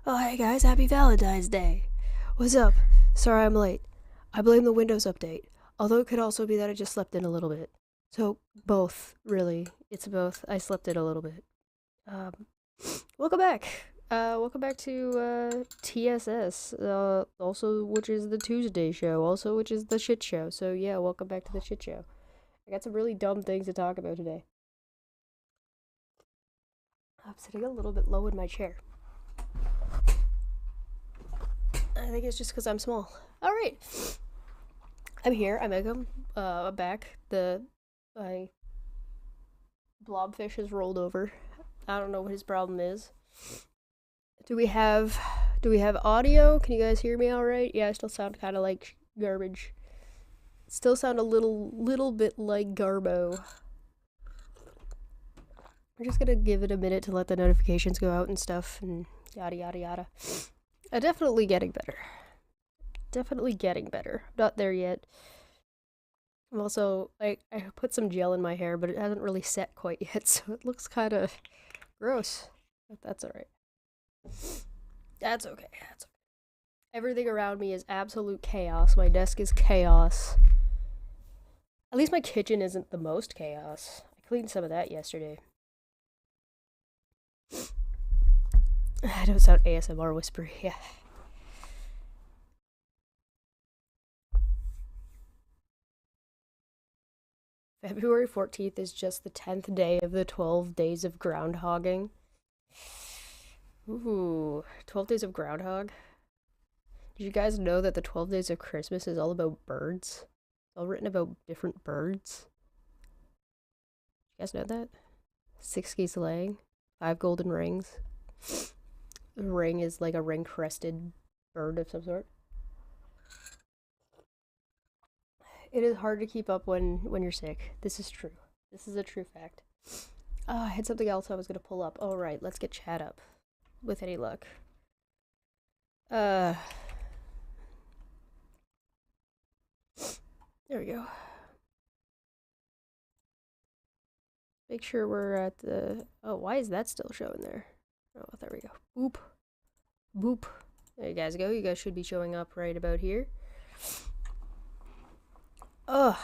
Oh, hey guys, happy Valentine's Day. What's up? Sorry I'm late. I blame the Windows update, although it could also be that I just slept in a little bit. So, both, really. It's both. I slept in a little bit. Um, welcome back. Welcome back to, TSS, also, which is the Tuesday show, also, which is the shit show. So, yeah, welcome back to the shit show. I got some really dumb things to talk about today. I'm sitting a little bit low in my chair. I think it's just because I'm small. Alright. I'm here. I'm Egum. I'm back. My blobfish has rolled over. I don't know what his problem is. Do we have audio? Can you guys hear me all right? Yeah, I still sound kind of like garbage. Still sound a little bit like Garbo. We're just gonna give it a minute to let the notifications go out and stuff and yada yada yada. Definitely getting better. Definitely getting better. Not there yet. I'm also, I put some gel in my hair, but it hasn't really set quite yet, so it looks kind of gross. But that's alright. That's okay. That's okay. Everything around me is absolute chaos. My desk is chaos. At least my kitchen isn't the most chaos. I cleaned some of that yesterday. I don't sound ASMR whispery, yeah. February 14th is just the 10th day of the 12 days of groundhogging. Ooh, 12 days of groundhog? Did you guys know that the 12 days of Christmas is all about birds? It's all written about different birds. You guys know that? 6 geese laying, 5 golden rings. A ring is like a ring-crested bird of some sort. It is hard to keep up when you're sick. This is true. This is a true fact. I had something else I was gonna pull up. All right, let's get chat up, with any luck. There we go. Make sure we're at the. Oh, why is that still showing there? Oh, there we go. Boop, boop. There you guys go. You guys should be showing up right about here. Ugh.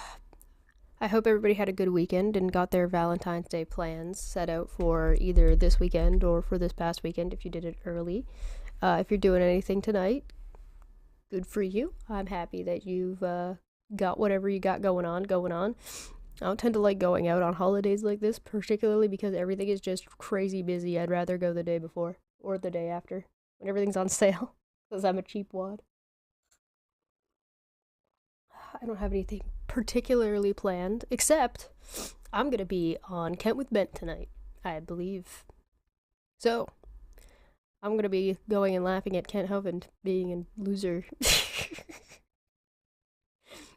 I hope everybody had a good weekend and got their Valentine's Day plans set out for either this weekend or for this past weekend if you did it early. If you're doing anything tonight, good for you. I'm happy that you've got whatever you got going on. I don't tend to like going out on holidays like this, particularly because everything is just crazy busy. I'd rather go the day before or the day after when everything's on sale because I'm a cheap wad. I don't have anything particularly planned, except I'm gonna be on Kent with Bent tonight, I believe. So, I'm gonna be going and laughing at Kent Hovind being a loser.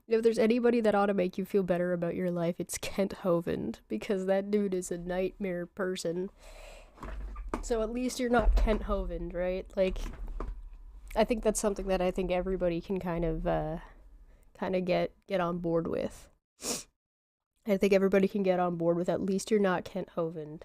If there's anybody that ought to make you feel better about your life, it's Kent Hovind, because that dude is a nightmare person. So at least you're not Kent Hovind, right? Like, I think that's something that I think everybody can kind of get on board with. I think everybody can get on board with at least you're not Kent Hovind.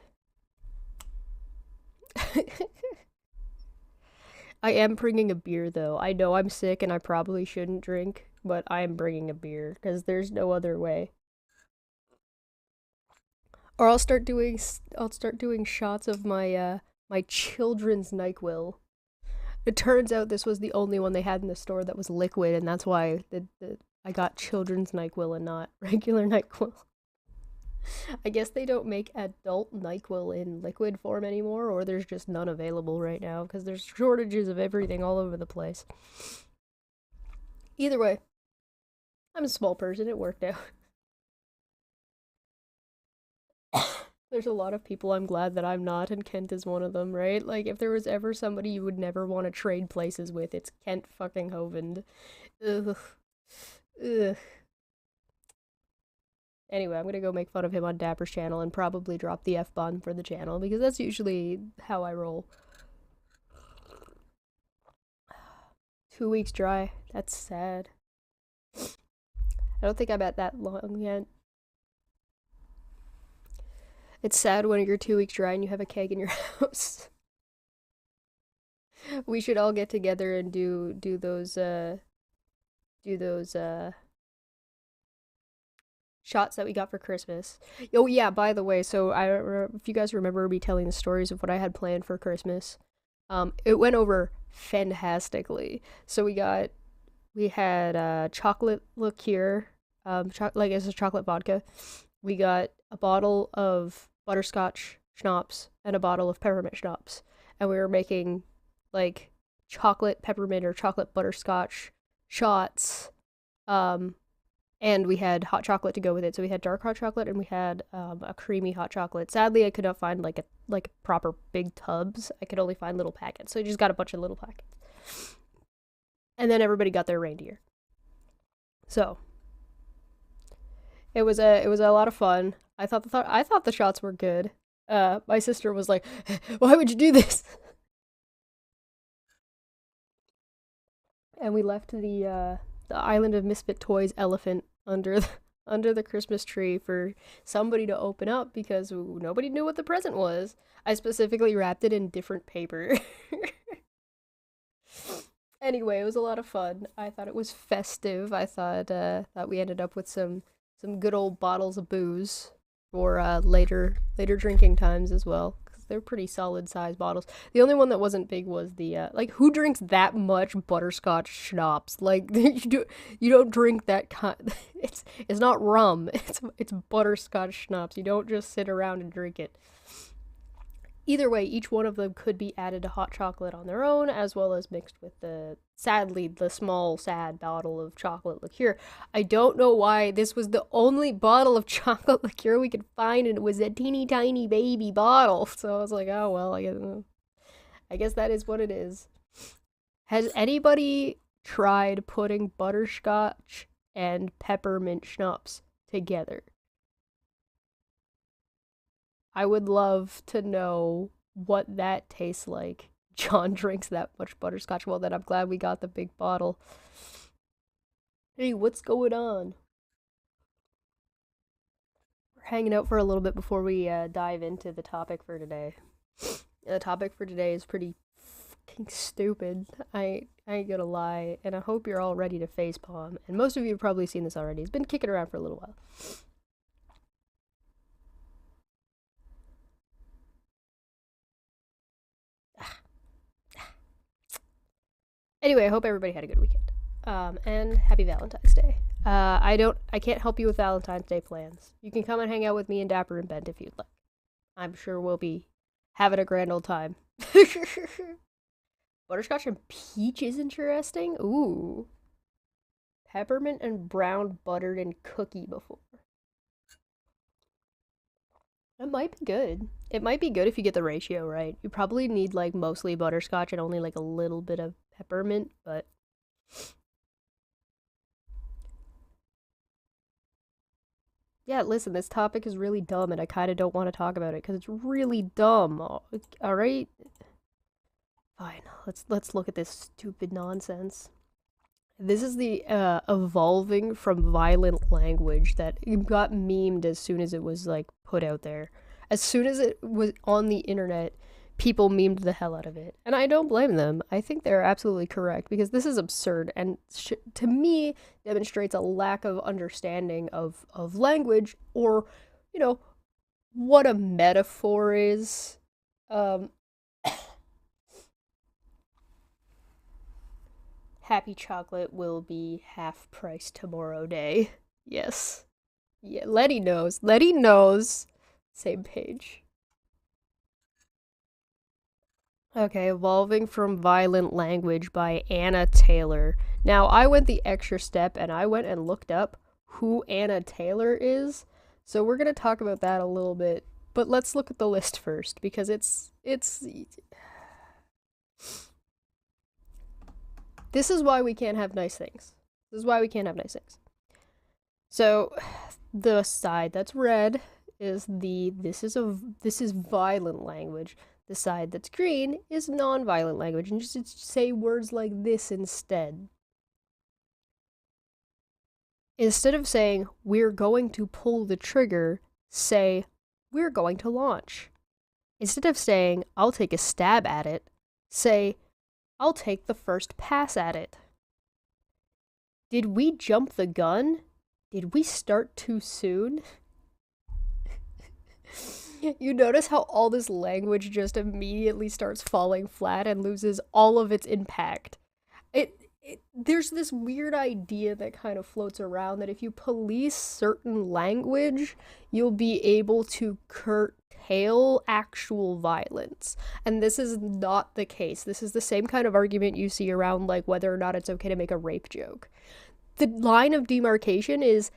I am bringing a beer though. I know I'm sick and I probably shouldn't drink, but I am bringing a beer because there's no other way. Or I'll start doing shots of my children's NyQuil. It turns out this was the only one they had in the store that was liquid, and that's why I got children's NyQuil and not regular NyQuil. I guess they don't make adult NyQuil in liquid form anymore, or there's just none available right now because there's shortages of everything all over the place. Either way, I'm a small person. It worked out. There's a lot of people I'm glad that I'm not, and Kent is one of them, right? Like, if there was ever somebody you would never want to trade places with, it's Kent fucking Hovind. Ugh. Ugh. Anyway, I'm gonna go make fun of him on Dapper's channel and probably drop the F-bomb for the channel, because that's usually how I roll. 2 weeks dry. That's sad. I don't think I'm at that long yet. It's sad when you're 2 weeks dry and you have a keg in your house. We should all get together and do those shots that we got for Christmas. Oh yeah, by the way, so if you guys remember me telling the stories of what I had planned for Christmas, it went over fantastically. So we had chocolate liqueur, like it's a chocolate vodka. We got a bottle of butterscotch schnapps and a bottle of peppermint schnapps, and we were making like chocolate peppermint or chocolate butterscotch shots. Um, and we had hot chocolate to go with it. So we had dark hot chocolate and we had a creamy hot chocolate. Sadly, I could not find like proper big tubs. I could only find little packets, so I just got a bunch of little packets. And then everybody got their reindeer. So it was a lot of fun. I thought the shots were good. My sister was like, "Why would you do this?" And we left the Island of Misfit Toys elephant under the Christmas tree for somebody to open up because nobody knew what the present was. I specifically wrapped it in different paper. Anyway, it was a lot of fun. I thought it was festive. I thought we ended up with some good old bottles of booze for later drinking times as well. They're pretty solid sized bottles. The only one that wasn't big was the like who drinks that much butterscotch schnapps? Like you don't drink that kind. It's not rum. It's butterscotch schnapps. You don't just sit around and drink it. Either way, each one of them could be added to hot chocolate on their own, as well as mixed with the small, sad bottle of chocolate liqueur. I don't know why this was the only bottle of chocolate liqueur we could find, and it was a teeny tiny baby bottle. So I was like, oh, well, I guess that is what it is. Has anybody tried putting butterscotch and peppermint schnapps together? I would love to know what that tastes like. John drinks that much butterscotch. Well, then I'm glad we got the big bottle. Hey, what's going on? We're hanging out for a little bit before we dive into the topic for today. The topic for today is pretty fucking stupid. I ain't gonna lie, and I hope you're all ready to facepalm. And most of you have probably seen this already. It's been kicking around for a little while. Anyway, I hope everybody had a good weekend. And happy Valentine's Day. I can't help you with Valentine's Day plans. You can come and hang out with me and Dapper and Bent if you'd like. I'm sure we'll be having a grand old time. Butterscotch and peach is interesting. Ooh. Peppermint and brown buttered and cookie before. It might be good. It might be good if you get the ratio right. You probably need like mostly butterscotch and only like a little bit of peppermint, but yeah, listen, this topic is really dumb and I kind of don't want to talk about it because it's really dumb. All right? Fine. Let's look at this stupid nonsense. This is the evolving from violent language that got memed as soon as it was like put out there. As soon as it was on the internet, people memed the hell out of it. And I don't blame them. I think they're absolutely correct because this is absurd and to me demonstrates a lack of understanding of language or, you know, what a metaphor is. Happy chocolate will be half price tomorrow day. Yes. Yeah, Letty knows. Letty knows. Same page. Okay, Evolving from Violent Language by Anna Taylor. Now, I went the extra step and I went and looked up who Anna Taylor is. So we're going to talk about that a little bit. But let's look at the list first because it's this is why we can't have nice things. This is why we can't have nice things. So, the side that's red is this is violent language. The side that's green is non-violent language, and just say words like this instead. Instead of saying we're going to pull the trigger, say we're going to launch. Instead of saying I'll take a stab at it, say I'll take the first pass at it. Did we jump the gun? Did we start too soon? You notice how all this language just immediately starts falling flat and loses all of its impact. There's this weird idea that kind of floats around that if you police certain language, you'll be able to curtail actual violence. And this is not the case. This is the same kind of argument you see around like whether or not it's okay to make a rape joke. The line of demarcation is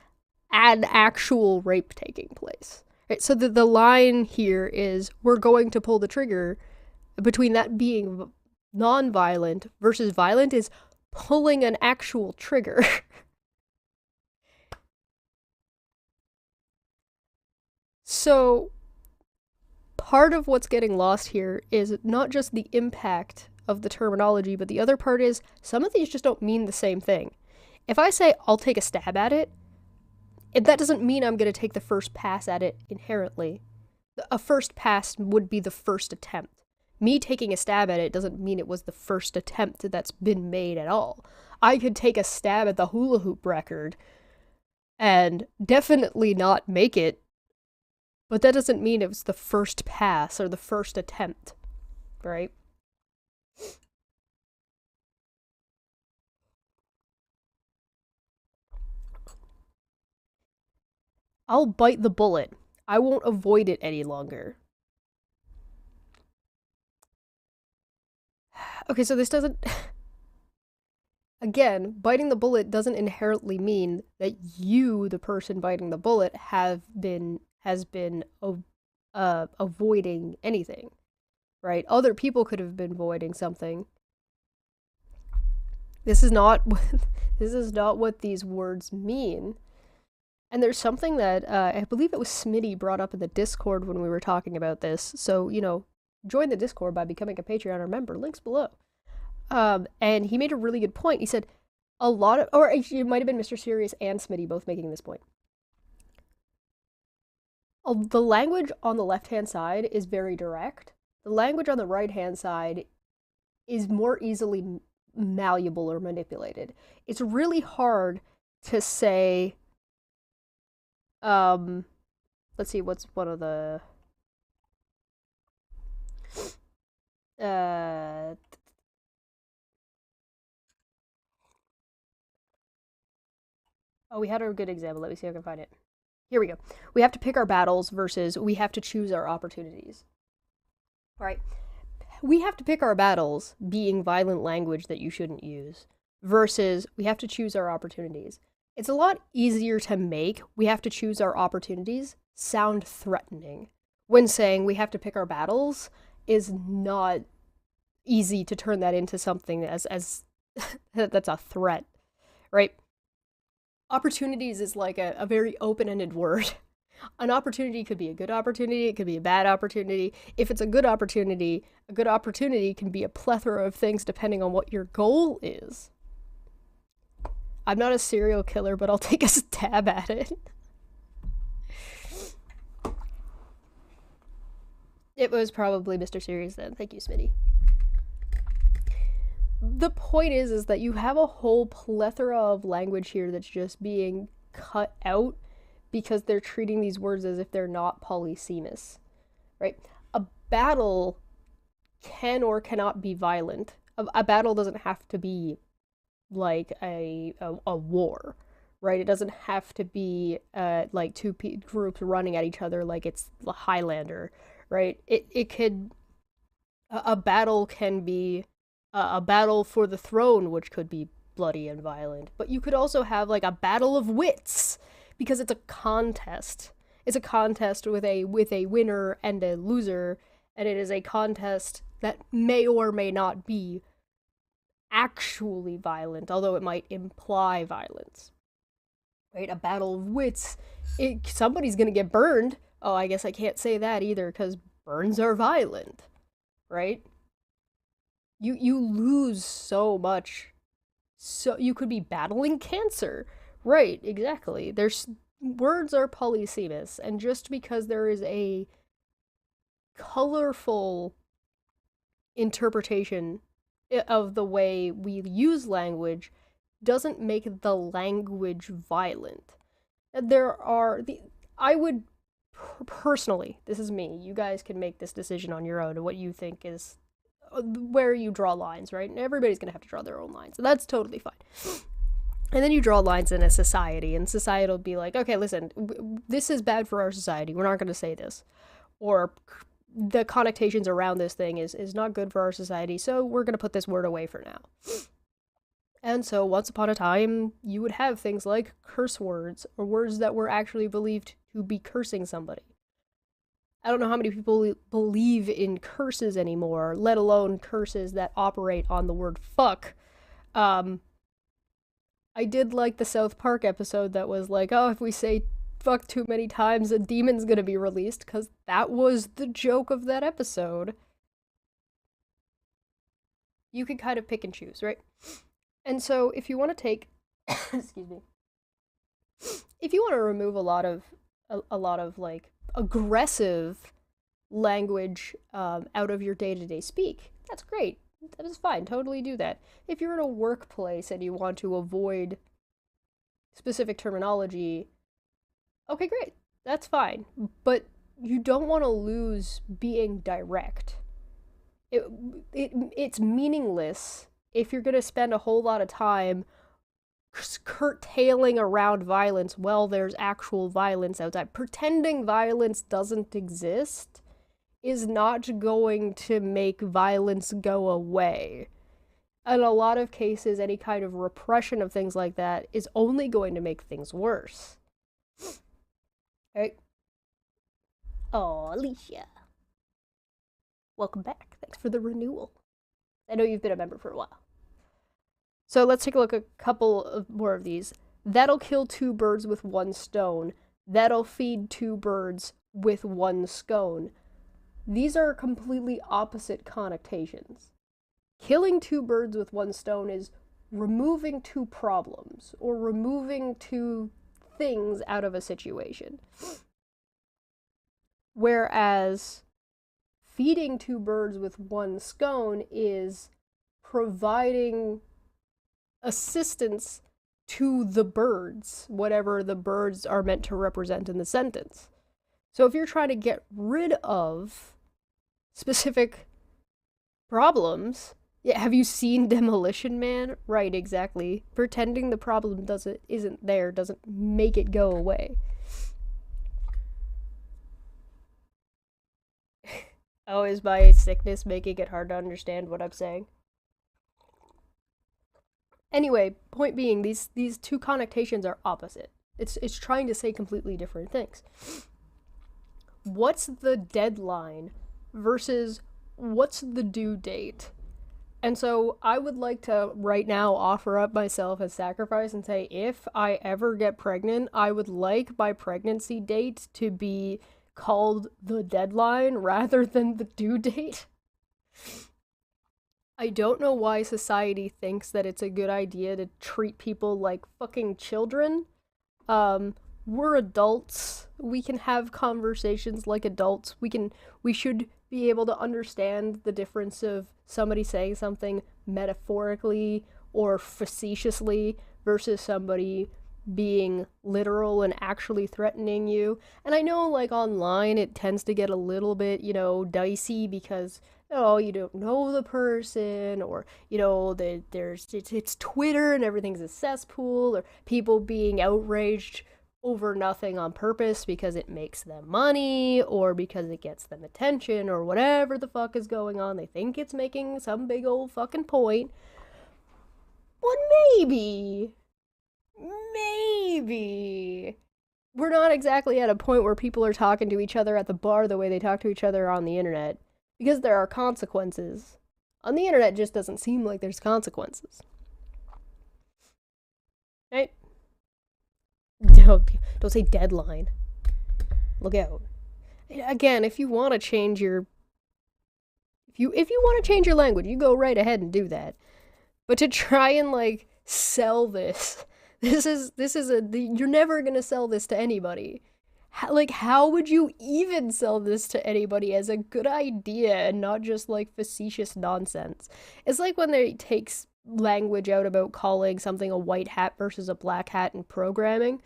an actual rape taking place. Right? So the line here is we're going to pull the trigger between that being non-violent versus violent is pulling an actual trigger. So part of what's getting lost here is not just the impact of the terminology, but the other part is some of these just don't mean the same thing. If I say I'll take a stab at it, that doesn't mean I'm going to take the first pass at it inherently. A first pass would be the first attempt. Me taking a stab at it doesn't mean it was the first attempt that's been made at all. I could take a stab at the hula hoop record and definitely not make it, but that doesn't mean it was the first pass or the first attempt, right? I'll bite the bullet. I won't avoid it any longer. Okay, so this doesn't... Again, biting the bullet doesn't inherently mean that you, the person biting the bullet, has been avoiding anything, right? Other people could have been avoiding something. This is not what these words mean. And there's something that I believe it was Smitty brought up in the Discord when we were talking about this. So, you know, join the Discord by becoming a Patreon member. Links below. And he made a really good point. He said a lot of, or it might have been Mr. Serious and Smitty both making this point. The language on the left-hand side is very direct. The language on the right-hand side is more easily malleable or manipulated. It's really hard to say, let's see, what's one of the, oh, we had a good example. Let me see if I can find it. Here we go. We have to pick our battles versus we have to choose our opportunities. All right. We have to pick our battles being violent language that you shouldn't use versus we have to choose our opportunities. It's a lot easier to make we have to choose our opportunities sound threatening when saying we have to pick our battles is not easy to turn that into something as that's a threat, right? Opportunities is like a very open-ended word. An opportunity could be a good opportunity, it could be a bad opportunity. If it's a good opportunity can be a plethora of things depending on what your goal is. I'm not a serial killer, but I'll take a stab at it. It was probably Mr. Serious then. Thank you, Smitty. The point is that you have a whole plethora of language here that's just being cut out because they're treating these words as if they're not polysemous, right? A battle can or cannot be violent. A battle doesn't have to be like a war, right? It doesn't have to be like two groups running at each other like it's the Highlander, right? It could, a battle can be a battle for the throne, which could be bloody and violent, but you could also have like a battle of wits because it's a contest. It's a contest with a winner and a loser, and it is a contest that may or may not be actually violent, although it might imply violence. Right? A battle of wits. Somebody's gonna get burned. Oh, I guess I can't say that either because burns are violent, right? You lose so much. So you could be battling cancer. Right, exactly. Words are polysemous, and just because there is a colorful interpretation of the way we use language doesn't make the language violent. I would personally, this is me, you guys can make this decision on your own and what you think is where you draw lines, right? And everybody's gonna have to draw their own lines, and that's totally fine. And then you draw lines in a society, and society will be like, okay, listen, this is bad for our society, we're not gonna say this. Or the connotations around this thing is not good for our society, so we're gonna put this word away for now. And so once upon a time, you would have things like curse words, or words that were actually believed to be cursing somebody. I don't know how many people believe in curses anymore, let alone curses that operate on the word fuck. I did like the South Park episode that was like, oh, if we say fuck too many times, a demon's gonna be released, because that was the joke of that episode. You can kind of pick and choose, right? And so if you want to take, excuse me, if you want to remove a lot of like aggressive language out of your day-to-day speak, that's great. That is fine. Totally do that. If you're in a workplace and you want to avoid specific terminology, okay, great. That's fine. But you don't want to lose being direct. It's meaningless if you're going to spend a whole lot of time curtailing around violence while there's actual violence outside. Pretending violence doesn't exist is not going to make violence go away. In a lot of cases, any kind of repression of things like that is only going to make things worse. Right? Oh, Alicia. Welcome back. Thanks for the renewal. I know you've been a member for a while. So let's take a look at a couple of more of these. That'll kill 2 birds with 1 stone. That'll feed 2 birds with 1 scone. These are completely opposite connotations. Killing 2 birds with 1 stone is removing 2 problems, or removing 2 things out of a situation. Whereas feeding 2 birds with 1 scone is providing assistance to the birds, whatever the birds are meant to represent in the sentence. So if you're trying to get rid of specific problems, have you seen Demolition Man? Right, exactly. Pretending the problem isn't there doesn't make it go away. Oh, is my sickness making it hard to understand what I'm saying? Anyway, point being, these 2 connotations are opposite. It's trying to say completely different things. What's the deadline versus what's the due date? And so I would like to right now offer up myself as sacrifice and say, if I ever get pregnant, I would like my pregnancy date to be called the deadline rather than the due date. I don't know why society thinks that it's a good idea to treat people like fucking children. We're adults. We can have conversations like adults. We should be able to understand the difference of somebody saying something metaphorically or facetiously versus somebody being literal and actually threatening you. And I know, like, online it tends to get a little bit, dicey because, you don't know the person, or, it's Twitter and everything's a cesspool, or people being outraged over nothing on purpose because it makes them money, or because it gets them attention, or whatever the fuck is going on. They think it's making some big old fucking point. But maybe we're not exactly at a point where people are talking to each other at the bar the way they talk to each other on the internet, because there are consequences. On the internet, it just doesn't seem like there's consequences. Right? Don't say deadline. Look out. Again, if you want to change your language, you go right ahead and do that. But to try and like sell this you're never going to sell this to anybody. How would you even sell this to anybody as a good idea and not just like facetious nonsense? It's like when they takes language out about calling something a white hat versus a black hat in programming.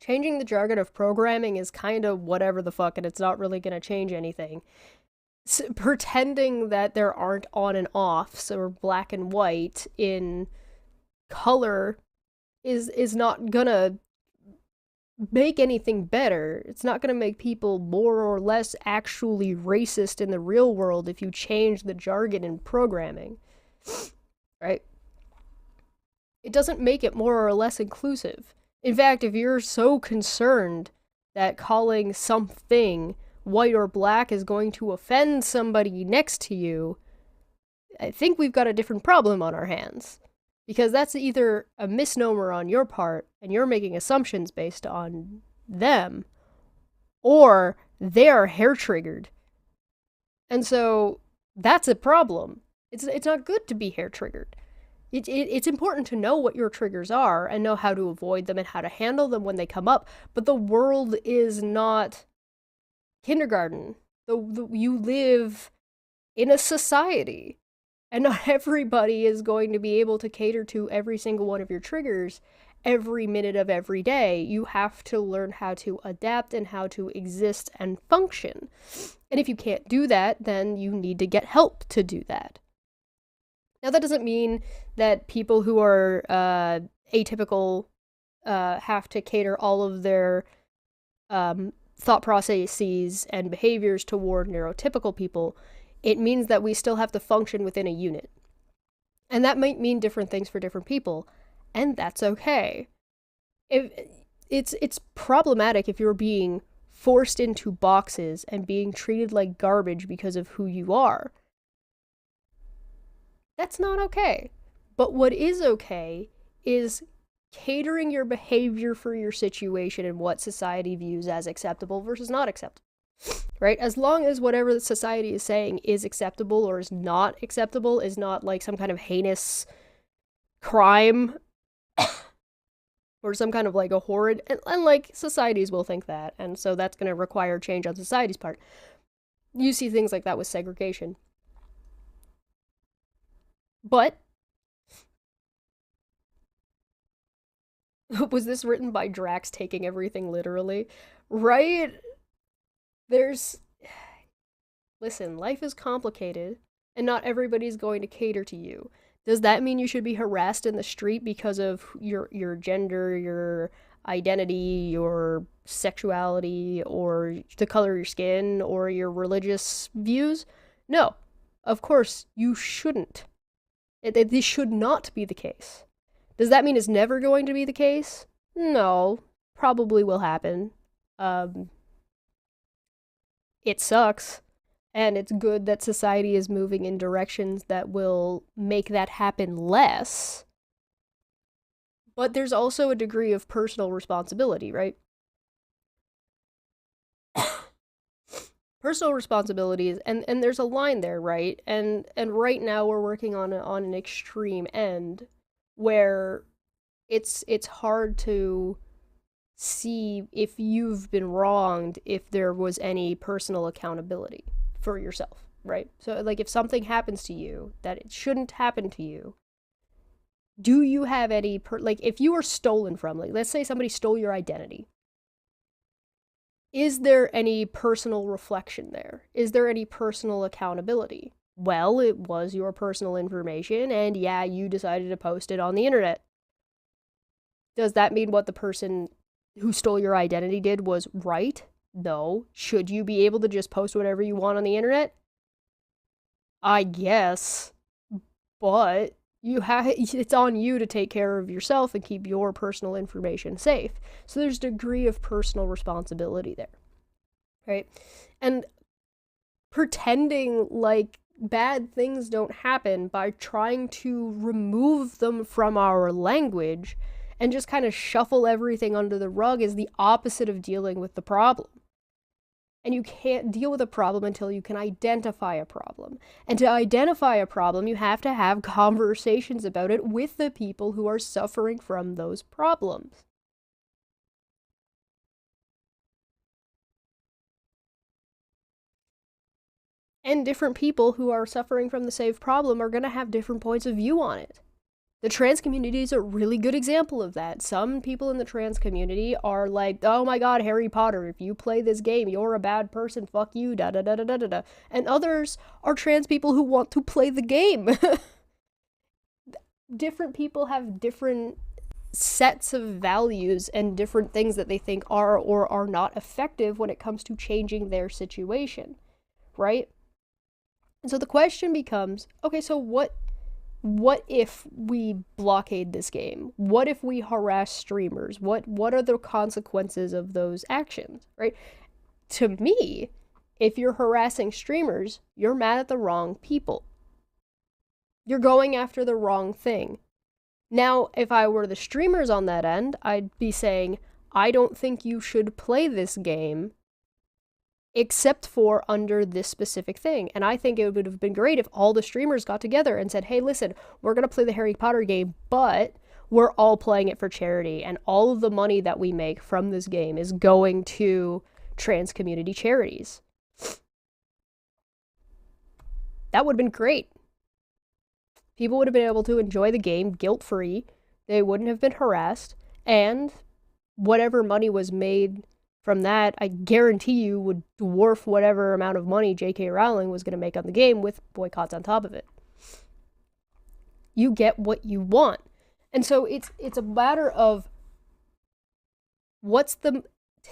Changing the jargon of programming is kind of whatever the fuck, and it's not really going to change anything. Pretending that there aren't on and offs or black and white in color is not gonna make anything better. It's not gonna make people more or less actually racist in the real world if you change the jargon in programming, right? It doesn't make it more or less inclusive. In fact, if you're so concerned that calling something white or black is going to offend somebody next to you, I think we've got a different problem on our hands. Because that's either a misnomer on your part, and you're making assumptions based on them, or they're hair-triggered. And so, that's a problem. It's not good to be hair-triggered. It's important to know what your triggers are, and know how to avoid them, and how to handle them when they come up, but the world is not kindergarten. You live in a society. And not everybody is going to be able to cater to every single one of your triggers every minute of every day. You have to learn how to adapt and how to exist and function. And if you can't do that, then you need to get help to do that. Now, that doesn't mean that people who are atypical have to cater all of their thought processes and behaviors toward neurotypical people. It means that we still have to function within a unit. And that might mean different things for different people, and that's okay. It's problematic if you're being forced into boxes and being treated like garbage because of who you are. That's not okay. But what is okay is catering your behavior for your situation and what society views as acceptable versus not acceptable. Right? As long as whatever the society is saying is acceptable or is not acceptable, is not like some kind of heinous crime or some kind of like a horrid, and like societies will think that, and so that's going to require change on society's part. You see things like that with segregation. But was this written by Drax taking everything literally? Right? Listen, life is complicated, and not everybody's going to cater to you. Does that mean you should be harassed in the street because of your gender, your identity, your sexuality, or the color of your skin, or your religious views? No. Of course, you shouldn't. This should not be the case. Does that mean it's never going to be the case? No. Probably will happen. It sucks, and it's good that society is moving in directions that will make that happen less. But there's also a degree of personal responsibility, right? Personal responsibilities, and there's a line there, right? And right now we're working on an extreme end where it's hard to see if you've been wronged, if there was any personal accountability for yourself, right? So like if something happens to you that it shouldn't happen to you, do you have any like if you were stolen from, like let's say somebody stole your identity, is there any personal reflection there? Is there any personal accountability? Well, it was your personal information, and yeah, you decided to post it on the internet. Does that mean what the person who stole your identity did was right? No. Should you be able to just post whatever you want on the internet? I guess. But it's on you to take care of yourself and keep your personal information safe. So there's a degree of personal responsibility there. Right? And pretending like bad things don't happen by trying to remove them from our language and just kind of shuffle everything under the rug is the opposite of dealing with the problem. And you can't deal with a problem until you can identify a problem. And to identify a problem, you have to have conversations about it with the people who are suffering from those problems. And different people who are suffering from the same problem are going to have different points of view on it. The trans community is a really good example of that. Some people in the trans community are like, oh my god, Harry Potter, if you play this game, you're a bad person, fuck you, da da da da da da da. And others are trans people who want to play the game. Different people have different sets of values and different things that they think are or are not effective when it comes to changing their situation, right? And so the question becomes, okay, so what if we blockade this game? What if we harass streamers? What are the consequences of those actions, right? To me, if you're harassing streamers, you're mad at the wrong people. You're going after the wrong thing. Now, if I were the streamers on that end, I'd be saying, I don't think you should play this game except for under this specific thing. And I think it would have been great if all the streamers got together and said, hey, listen, we're going to play the Harry Potter game, but we're all playing it for charity. And all of the money that we make from this game is going to trans community charities. That would have been great. People would have been able to enjoy the game guilt-free. They wouldn't have been harassed. And whatever money was made from that, I guarantee you, would dwarf whatever amount of money J.K. Rowling was going to make on the game with boycotts on top of it. You get what you want. And so it's a matter of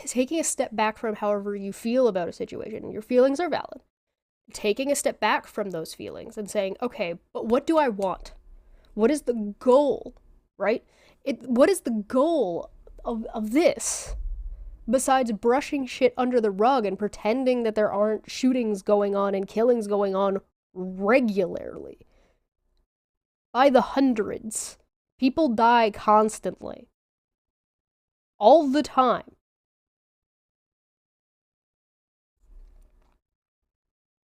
taking a step back from however you feel about a situation. Your feelings are valid. Taking a step back from those feelings and saying, okay, but what do I want? What is the goal, right? What is the goal of this? Besides brushing shit under the rug and pretending that there aren't shootings going on and killings going on regularly. By the hundreds. People die constantly. All the time.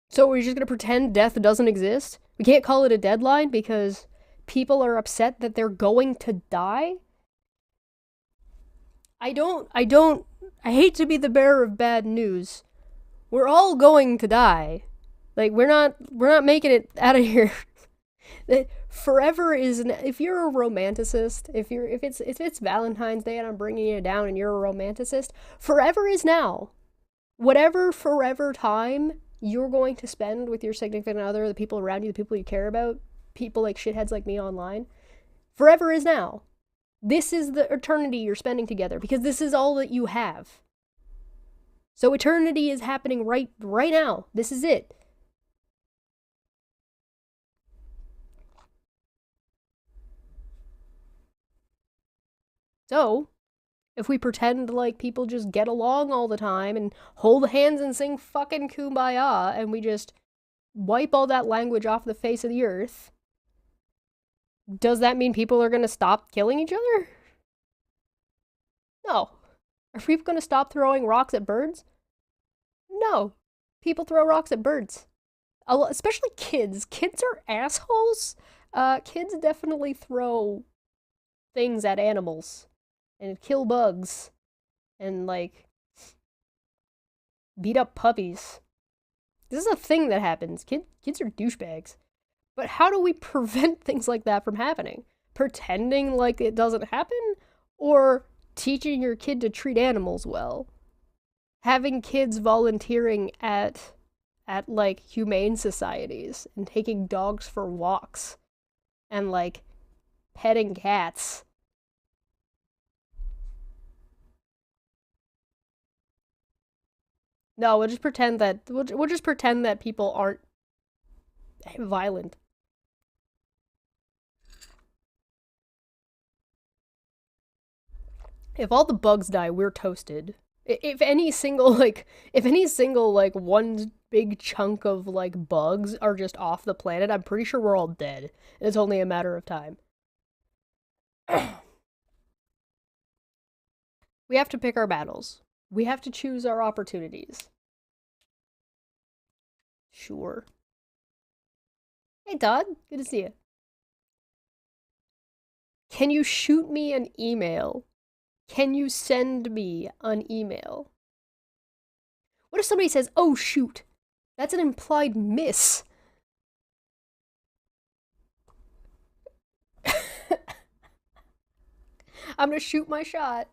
So we're just going to pretend death doesn't exist? We can't call it a deadline because people are upset that they're going to die? I hate to be the bearer of bad news. We're all going to die. Like, we're not making it out of here. Forever is if you're a romanticist, if it's Valentine's Day and I'm bringing you down and you're a romanticist, forever is now. Whatever forever time you're going to spend with your significant other, the people around you, the people you care about, people like shitheads like me online, forever is now. This is the eternity you're spending together because this is all that you have. So eternity is happening right now. This is it. So, if we pretend like people just get along all the time and hold hands and sing fucking Kumbaya and we just wipe all that language off the face of the earth, does that mean people are going to stop killing each other? No. Are people going to stop throwing rocks at birds? No. People throw rocks at birds. Especially kids. Kids are assholes. Kids definitely throw things at animals. And kill bugs. And, like, beat up puppies. This is a thing that happens. Kids are douchebags. But how do we prevent things like that from happening? Pretending like it doesn't happen? Or teaching your kid to treat animals well? Having kids volunteering at like, humane societies and taking dogs for walks and, like, petting cats. No, we'll just pretend that people aren't violent. If all the bugs die, we're toasted. If any single one big chunk of like bugs are just off the planet, I'm pretty sure we're all dead. It's only a matter of time. We have to pick our battles. We have to choose our opportunities. Sure. Hey, Todd. Good to see you. Can you shoot me an email? Can you send me an email? What if somebody says, oh, shoot, That's an implied miss. I'm gonna shoot my shot.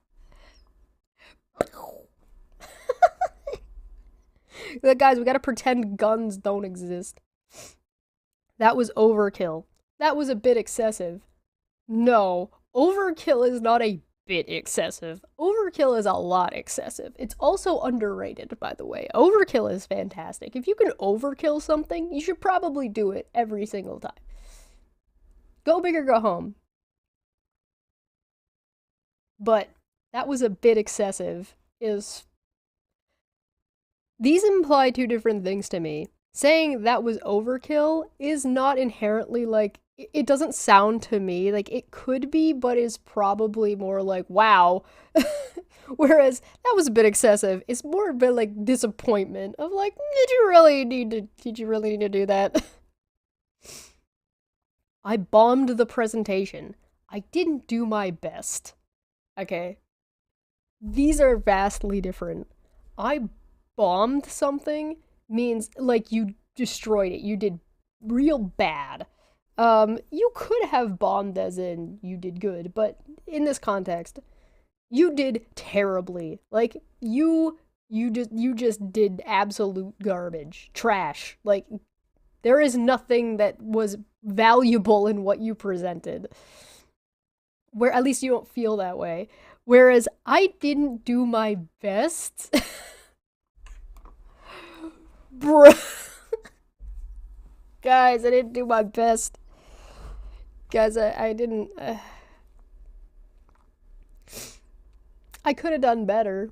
Guys, we gotta pretend guns don't exist. That was overkill. That was a bit excessive. No, overkill is not a bit excessive. Overkill is a lot excessive. It's also underrated, by the way. Overkill is fantastic. If you can overkill something, you should probably do it every single time. Go big or go home. But that was a bit excessive. These imply two different things to me. Saying that was overkill is not inherently like, it doesn't sound to me like it could be, but is probably more like, wow. Whereas that was a bit excessive. It's more a bit like disappointment of like, did you really need to do that? I bombed the presentation. I didn't do my best. Okay. These are vastly different. I bombed something means like you destroyed it. You did real bad. You could have bombed as in you did good, but in this context, you did terribly. Like you just did absolute garbage. Trash. Like there is nothing that was valuable in what you presented. Where at least you don't feel that way. Whereas I didn't do my best. Bro. Guys, I didn't do my best. Guys, I didn't. I could have done better.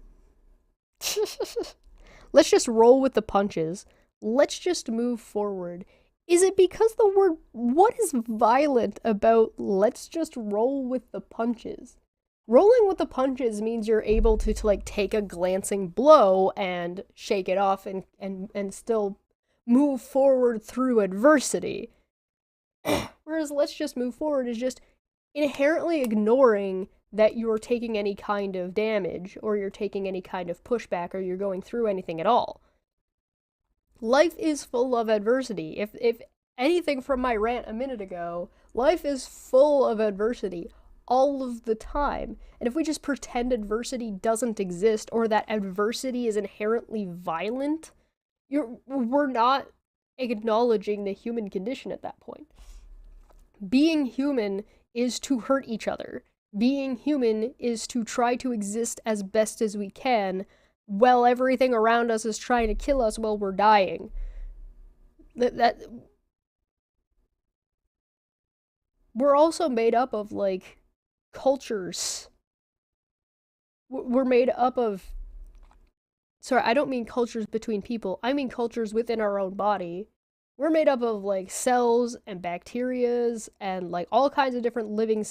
Let's just roll with the punches. Let's just move forward. Is it because the word. What is violent about let's just roll with the punches? Rolling with the punches means you're able to like take a glancing blow and shake it off and still move forward through adversity. Whereas let's just move forward is just inherently ignoring that you're taking any kind of damage or you're taking any kind of pushback or you're going through anything at all. Life is full of adversity. If anything from my rant a minute ago, life is full of adversity all of the time. And if we just pretend adversity doesn't exist or that adversity is inherently violent, we're not acknowledging the human condition at that point. Being human is to hurt each other. Being human is to try to exist as best as we can while everything around us is trying to kill us while we're dying. That we're also made up of like cultures. We're made up of, sorry, I don't mean cultures between people. I mean cultures within our own body. We're made up of like cells and bacterias and like all kinds of different living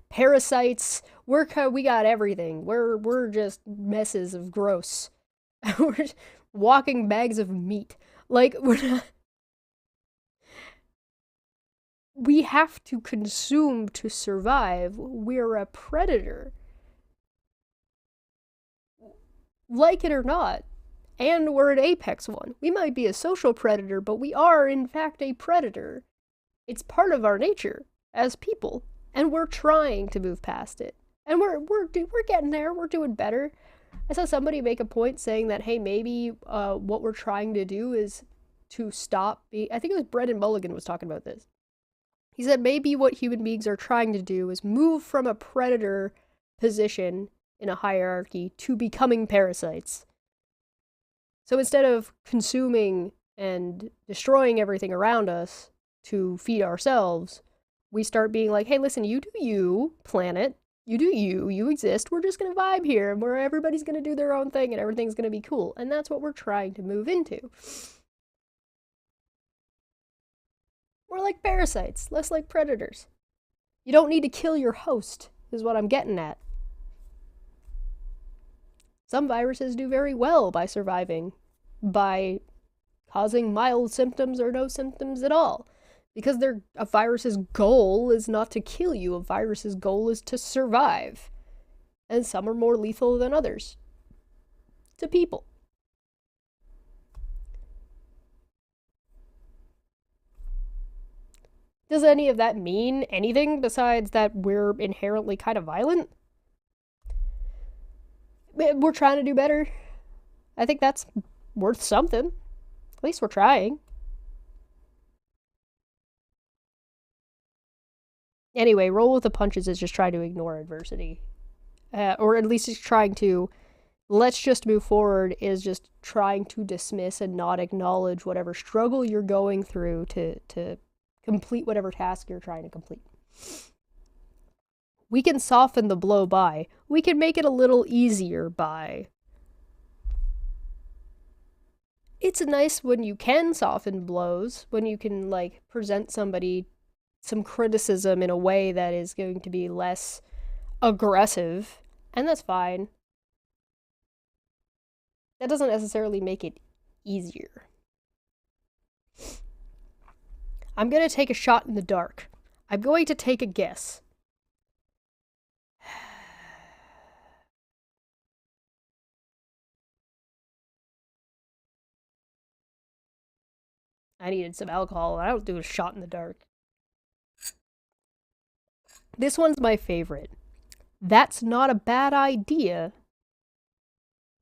parasites. We got everything. We're just messes of gross. We're just walking bags of meat. Like we're not. We have to consume to survive. We're a predator. Like it or not. And we're an apex one. We might be a social predator, but we are, in fact, a predator. It's part of our nature as people. And we're trying to move past it. And we're getting there. We're doing better. I saw somebody make a point saying that, hey, maybe what we're trying to do is to stop being... I think it was Brendan Mulligan was talking about this. He said maybe what human beings are trying to do is move from a predator position in a hierarchy to becoming parasites. So instead of consuming and destroying everything around us to feed ourselves, we start being like, hey, listen, you do you, planet. You do you exist. We're just going to vibe here where everybody's going to do their own thing and everything's going to be cool. And that's what we're trying to move into. We're like parasites, less like predators. You don't need to kill your host, is what I'm getting at. Some viruses do very well by surviving, by causing mild symptoms or no symptoms at all. Because a virus's goal is not to kill you, a virus's goal is to survive. And some are more lethal than others. To people. Does any of that mean anything besides that we're inherently kind of violent? We're trying to do better. I think that's worth something. At least we're trying. Anyway, roll with the punches is just trying to ignore adversity. Or at least it's trying to, let's just move forward, is just trying to dismiss and not acknowledge whatever struggle you're going through to complete whatever task you're trying to complete. We can soften the blow by. We can make it a little easier by. It's nice when you can soften blows, when you can, like, present somebody some criticism in a way that is going to be less aggressive, and that's fine. That doesn't necessarily make it easier. I'm going to take a shot in the dark. I'm going to take a guess. I needed some alcohol, and I don't do a shot in the dark. This one's my favorite. That's not a bad idea.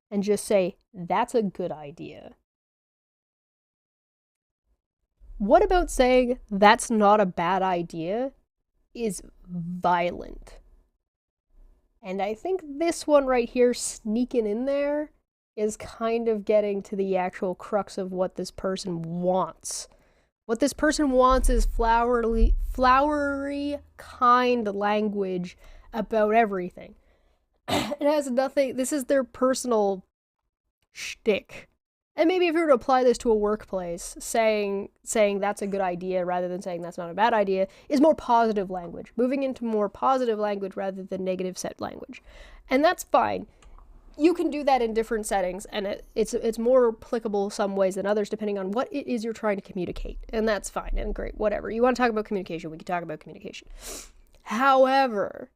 And just say, that's a good idea. What about saying, that's not a bad idea, is violent? And I think this one right here, sneaking in there, is kind of getting to the actual crux of what this person wants. What this person wants is flowery, kind language about everything. It has nothing, this is their personal shtick. And maybe if you were to apply this to a workplace, saying that's a good idea rather than saying that's not a bad idea is more positive language. Moving into more positive language rather than negative set language. And that's fine. You can do that in different settings, and it's more applicable some ways than others depending on what it is you're trying to communicate. And that's fine and great, whatever. You want to talk about communication, we can talk about communication. However,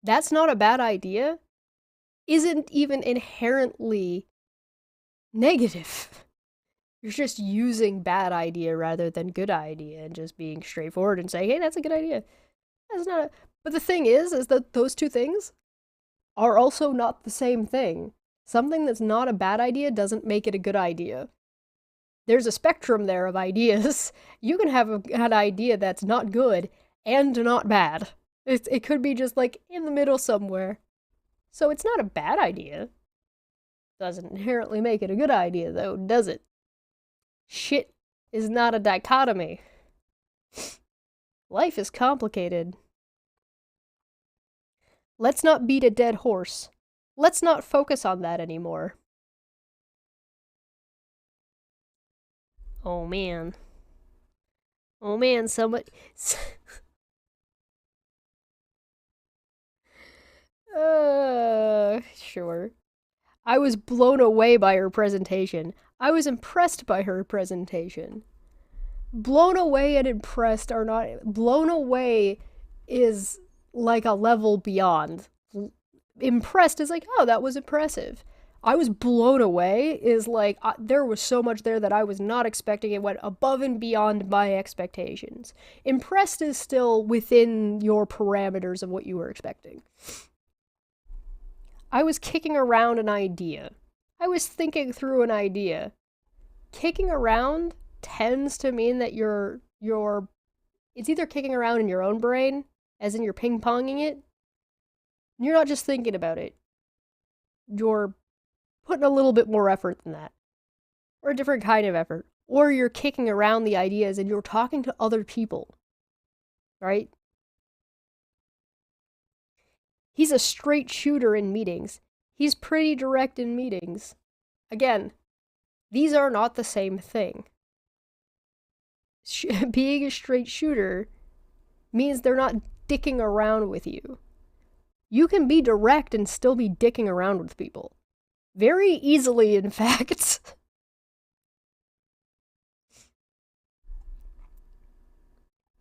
that's not a bad idea isn't even inherently negative. You're just using bad idea rather than good idea and just being straightforward and saying, hey, that's a good idea. That's not a... But the thing is that those two things are also not the same thing. Something that's not a bad idea doesn't make it a good idea. There's a spectrum there of ideas. You can have an idea that's not good and not bad. It could be just like in the middle somewhere. So it's not a bad idea. Doesn't inherently make it a good idea though, does it? Shit is not a dichotomy. Life is complicated. Let's not beat a dead horse. Let's not focus on that anymore. Oh man. Oh man, somebody... Sure. I was blown away by her presentation. I was impressed by her presentation. Blown away and impressed are not... Blown away is like a level beyond. Impressed is like, oh, that was impressive. I was blown away is like, there was so much there that I was not expecting. It went above and beyond my expectations. Impressed is still within your parameters of what you were expecting. I was kicking around an idea. I was thinking through an idea. Kicking around tends to mean that it's either kicking around in your own brain, as in you're ping-ponging it. You're not just thinking about it. You're putting a little bit more effort than that. Or a different kind of effort. Or you're kicking around the ideas and you're talking to other people. Right? He's a straight shooter in meetings. He's pretty direct in meetings. Again, these are not the same thing. Being a straight shooter means they're not dicking around with you. You can be direct and still be dicking around with people. Very easily, in fact.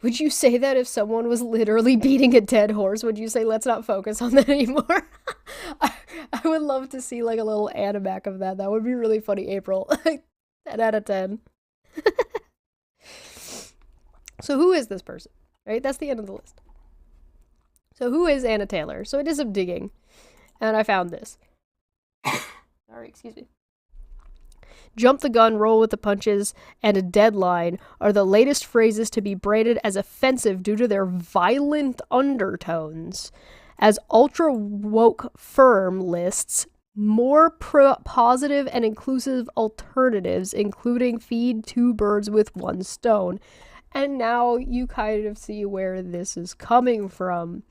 Would you say that if someone was literally beating a dead horse? Would you say, let's not focus on that anymore? I would love to see like a little animac of that. That would be really funny, April. 10 out of 10. So who is this person? Right? That's the end of the list. So who is Anna Taylor? So I did some digging, and I found this. Sorry, excuse me. Jump the gun, roll with the punches, and a deadline are the latest phrases to be branded as offensive due to their violent undertones. As ultra-woke firm lists more positive and inclusive alternatives, including feed two birds with one stone. And now you kind of see where this is coming from.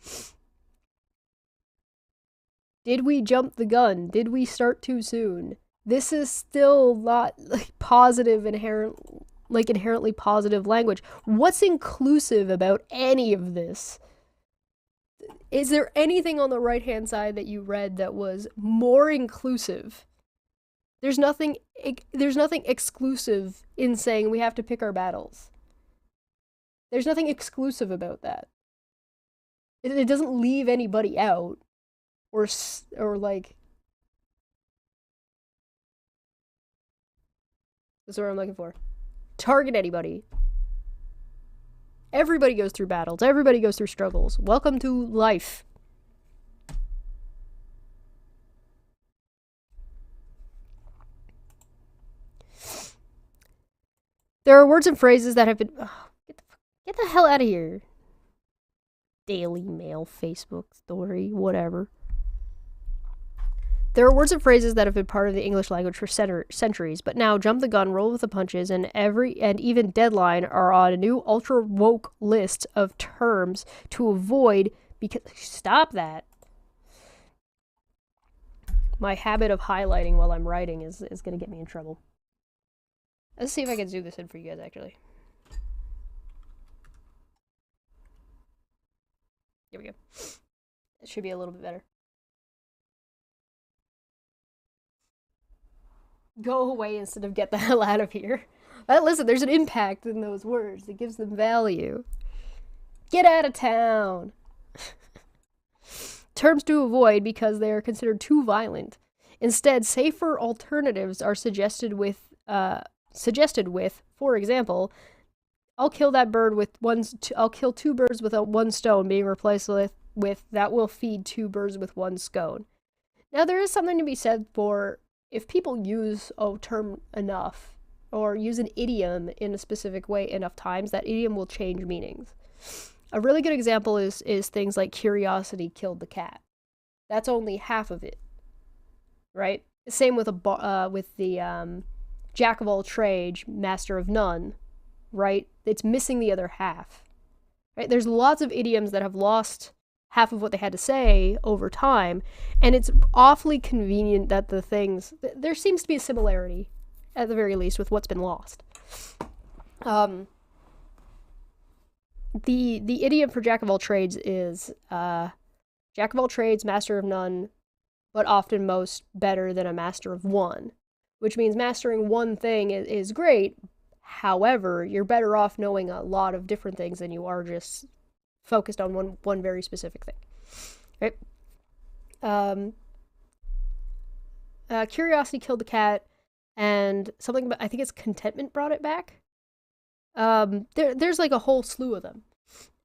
Did we jump the gun? Did we start too soon? This is still not positive, inherently positive language. What's inclusive about any of this? Is there anything on the right-hand side that you read that was more inclusive? There's nothing exclusive in saying we have to pick our battles. There's nothing exclusive about that. It doesn't leave anybody out, or like. That's what I'm looking for. Target anybody. Everybody goes through battles. Everybody goes through struggles. Welcome to life. There are words and phrases that have been. Get the hell out of here. Daily Mail, Facebook story, whatever. There are words and phrases that have been part of the English language for centuries, but now jump the gun, roll with the punches, and even deadline are on a new ultra woke list of terms to avoid. Because stop that. My habit of highlighting while I'm writing is going to get me in trouble. Let's see if I can zoom this in for you guys, actually. Here we go. It should be a little bit better. Go away instead of get the hell out of here. Listen, there's an impact in those words. It gives them value. Get out of town. Terms to avoid because they are considered too violent. Instead, safer alternatives are suggested with, for example, I'll kill two birds with one stone, being replaced with that will feed two birds with one scone. Now, there is something to be said for if people use a term enough, or use an idiom in a specific way enough times, that idiom will change meanings. A really good example is things like curiosity killed the cat. That's only half of it, right? Same with the jack of all trades, master of none, right? It's missing the other half, right? There's lots of idioms that have lost half of what they had to say over time, and it's awfully convenient that there seems to be a similarity, at the very least, with what's been lost. The idiom for jack of all trades is jack of all trades, master of none, but often most better than a master of one, which means mastering one thing is great. However, you're better off knowing a lot of different things than you are just focused on one very specific thing, right? Curiosity killed the cat, and something about, I think it's contentment brought it back. There's like a whole slew of them,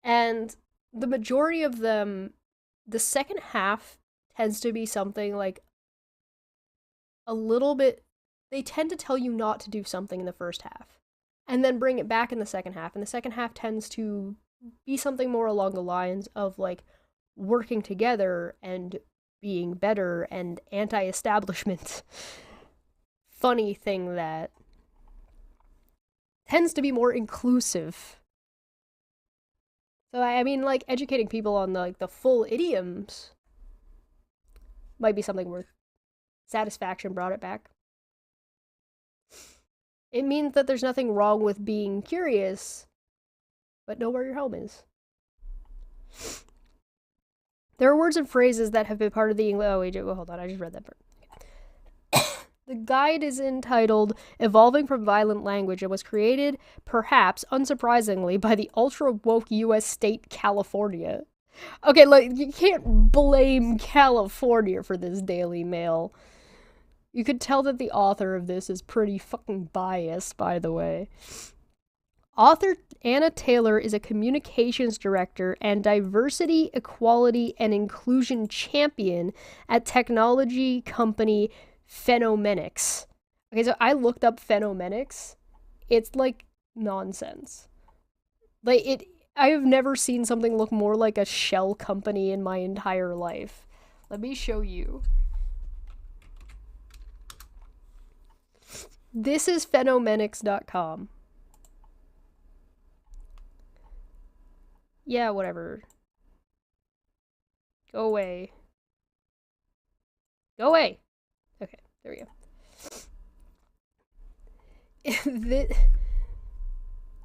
and the majority of them, the second half tends to be something like a little bit. They tend to tell you not to do something in the first half, and then bring it back in the second half, and the second half tends to be something more along the lines of like working together and being better and anti-establishment. Funny thing that tends to be more inclusive. So I mean, like, educating people on the full idioms might be something worth. Satisfaction brought it back. It means that there's nothing wrong with being curious, but know where your home is. There are words and phrases that have been part of the English. Oh, wait, hold on. I just read that part. The guide is entitled Evolving from Violent Language and was created, perhaps unsurprisingly, by the ultra-woke U.S. state California. Okay, like, you can't blame California for this Daily Mail. You could tell that the author of this is pretty fucking biased, by the way. Author Anna Taylor is a communications director and diversity, equality, and inclusion champion at technology company Phenomenics. Okay, so I looked up Phenomenics. It's like nonsense. I have never seen something look more like a shell company in my entire life. Let me show you. This is phenomenics.com. Yeah, whatever. Go away. Go away. Okay, there we go.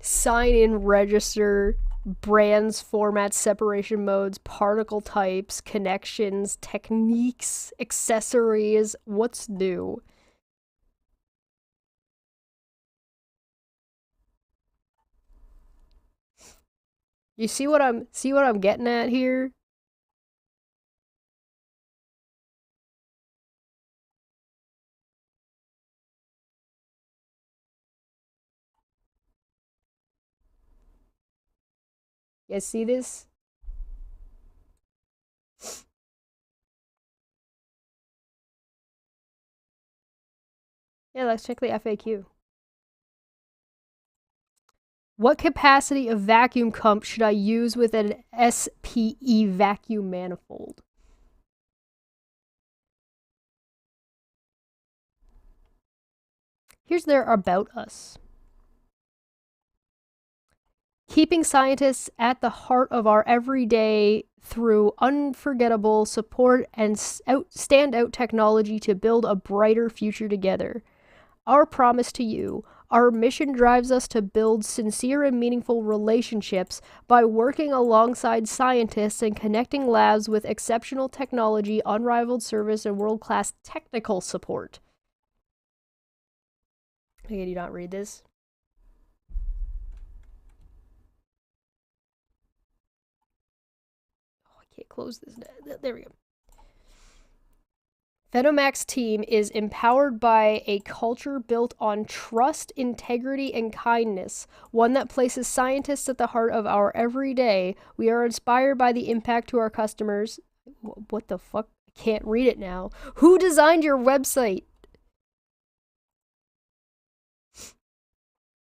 Sign in, register, brands, formats, separation modes, particle types, connections, techniques, accessories. What's new? You see what I'm getting at here? You see this? Yeah, let's check the FAQ. What capacity of vacuum pump should I use with an SPE vacuum manifold? Here's their About Us. Keeping scientists at the heart of our everyday through unforgettable support and standout technology to build a brighter future together. Our promise to you, our mission drives us to build sincere and meaningful relationships by working alongside scientists and connecting labs with exceptional technology, unrivaled service, and world-class technical support. Okay, do you not read this? Oh, I can't close this. There we go. Phenomax team is empowered by a culture built on trust, integrity, and kindness, one that places scientists at the heart of our everyday. We are inspired by the impact to our customers. What the fuck? I can't read it now. Who designed your website?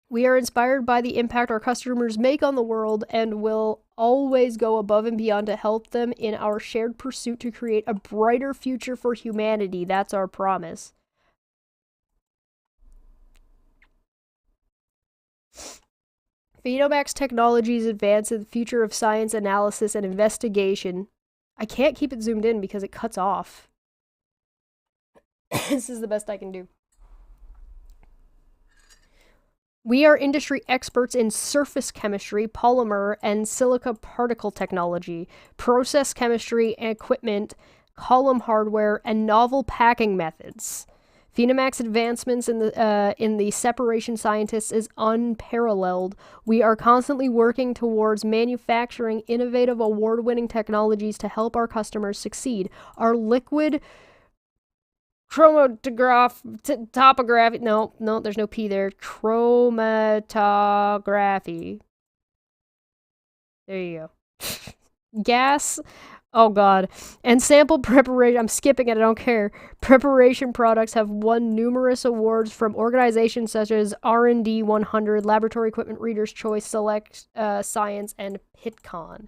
We are inspired by the impact our customers make on the world and will always go above and beyond to help them in our shared pursuit to create a brighter future for humanity. That's our promise. Phenomax Technologies advance in the future of science analysis and investigation. I can't keep it zoomed in because it cuts off. This is the best I can do. We are industry experts in surface chemistry, polymer, and silica particle technology, process chemistry and equipment, column hardware, and novel packing methods. Phenomax advancements in the separation scientists is unparalleled. We are constantly working towards manufacturing innovative, award-winning technologies to help our customers succeed. Our liquid topography. No, there's no P there. Chromatography. There you go. Gas. Oh god. And sample preparation. I'm skipping it. I don't care. Preparation products have won numerous awards from organizations such as R&D 100, Laboratory Equipment Reader's Choice, Select Science, and PitCon.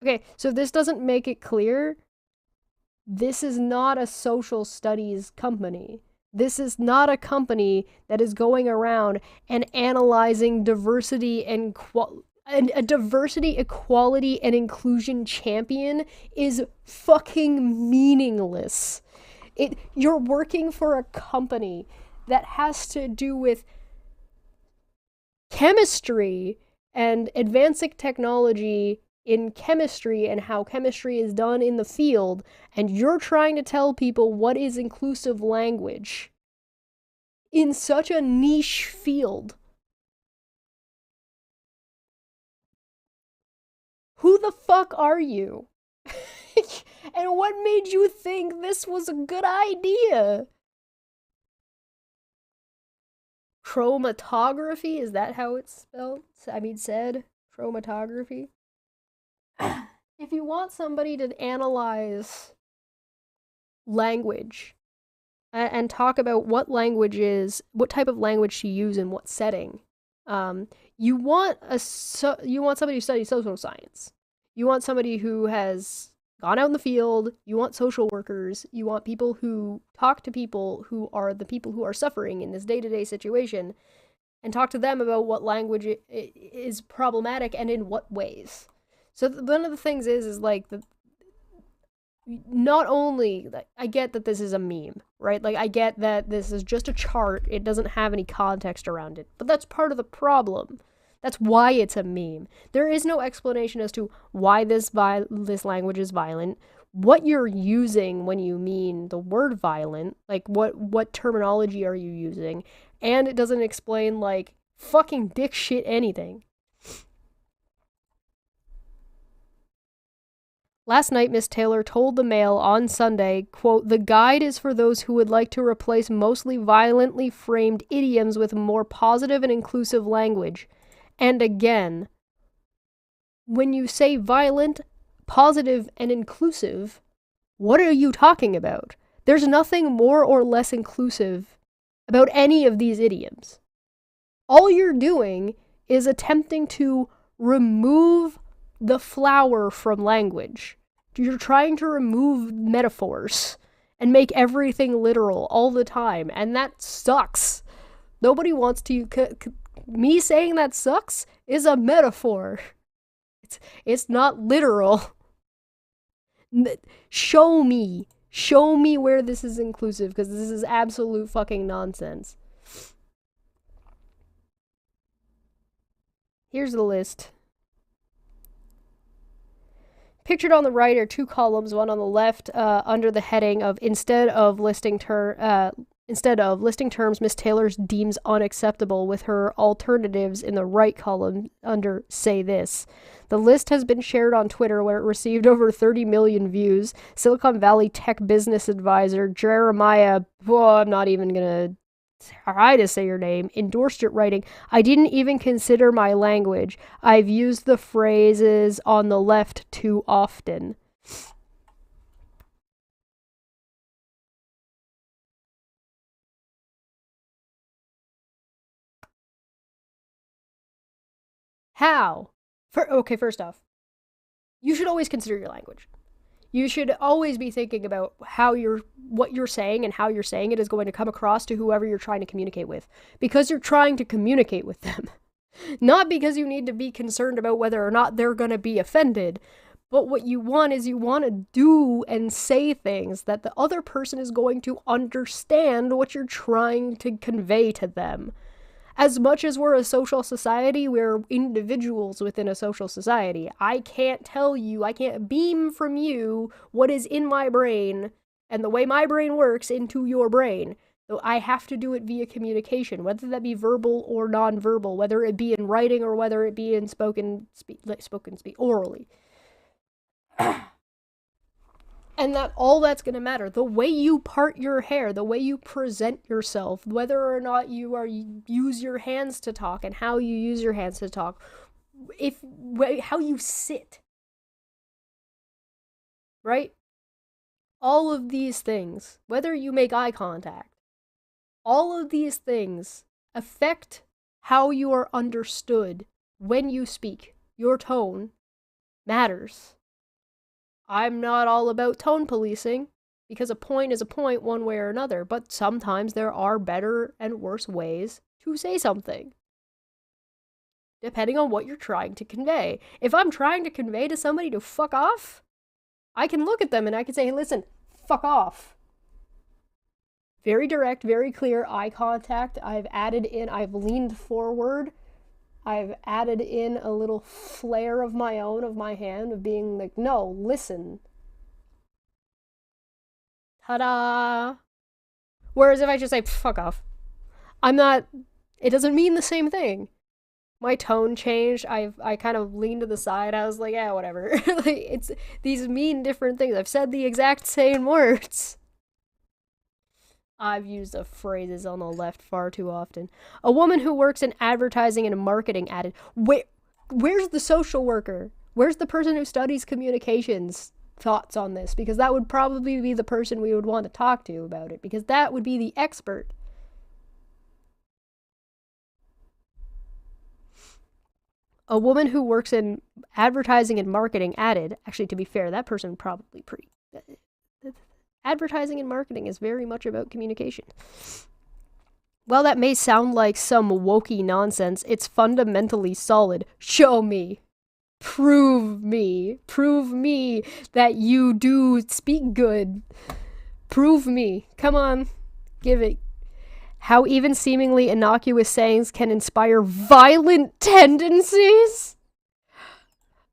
Okay, so this doesn't make it clear. This is not a social studies company. This is not a company that is going around and analyzing diversity and a diversity, equality, and inclusion champion is fucking meaningless. You're working for a company that has to do with chemistry and advancing technology in chemistry and how chemistry is done in the field, and you're trying to tell people what is inclusive language in such a niche field. Who the fuck are you? And what made you think this was a good idea? Chromatography, is that how it's spelled? I mean, said chromatography. If you want somebody to analyze language and talk about what language is, what type of language to use in what setting, you want you want somebody who studies social science. You want somebody who has gone out in the field. You want social workers. You want people who talk to people who are the people who are suffering in this day-to-day situation and talk to them about what language is problematic and in what ways. So one of the things is like not only, like, I get that this is a meme, right? Like, I get that this is just a chart. It doesn't have any context around it. But that's part of the problem. That's why it's a meme. There is no explanation as to why this language is violent, what you're using when you mean the word violent, like what terminology are you using, and it doesn't explain, like, fucking dick shit anything. Last night, Miss Taylor told the Mail on Sunday, quote, "The guide is for those who would like to replace mostly violently framed idioms with more positive and inclusive language." And again, when you say violent, positive, and inclusive, what are you talking about? There's nothing more or less inclusive about any of these idioms. All you're doing is attempting to remove the flower from language. You're trying to remove metaphors and make everything literal all the time, and that sucks. Nobody wants to. Me saying that sucks is a metaphor. It's not literal. Show me where this is inclusive, because this is absolute fucking nonsense. Here's the list. Pictured on the right are two columns, one on the left under the heading of instead of listing terms Miss Taylor deems unacceptable, with her alternatives in the right column under say this. The list has been shared on Twitter, where it received over 30 million views. Silicon Valley tech business advisor Jeremiah, I'm not even gonna try to say your name, endorsed it, writing, "I didn't even consider my language. I've used the phrases on the left too often." How? Okay, first off, you should always consider your language. You should always be thinking about what you're saying and how you're saying it is going to come across to whoever you're trying to communicate with, because you're trying to communicate with them. Not because you need to be concerned about whether or not they're going to be offended, but what you want is you want to do and say things that the other person is going to understand what you're trying to convey to them. As much as we're a social society, we're individuals within a social society. I can't beam from you what is in my brain and the way my brain works into your brain. So I have to do it via communication, whether that be verbal or non-verbal, whether it be in writing or whether it be in spoken speak orally. And all that's going to matter. The way you part your hair, the way you present yourself, whether or not you use your hands to talk and how you use your hands to talk, how you sit, right? All of these things, whether you make eye contact, all of these things affect how you are understood when you speak. Your tone matters. I'm not all about tone policing, because a point is a point one way or another, but sometimes there are better and worse ways to say something, depending on what you're trying to convey. If I'm trying to convey to somebody to fuck off, I can look at them and I can say, "Hey, listen, fuck off." Very direct, very clear eye contact. I've leaned forward. I've added in a little flair of my own, of my hand, of being like, "No, listen." Ta-da! Whereas if I just say, "Fuck off," it doesn't mean the same thing. My tone changed. I kind of leaned to the side. I was like, yeah, whatever. These mean different things. I've said the exact same words. I've used the phrases on the left far too often. A woman who works in advertising and marketing added, where's the social worker? Where's the person who studies communications? Thoughts on this? Because that would probably be the person we would want to talk to about it, because that would be the expert. A woman who works in advertising and marketing added, actually, to be fair, that person probably pretty... Advertising and marketing is very much about communication. While that may sound like some wokey nonsense, it's fundamentally solid. Show me. Prove me. Prove me that you do speak good. Prove me. Come on. Give it. How even seemingly innocuous sayings can inspire violent tendencies?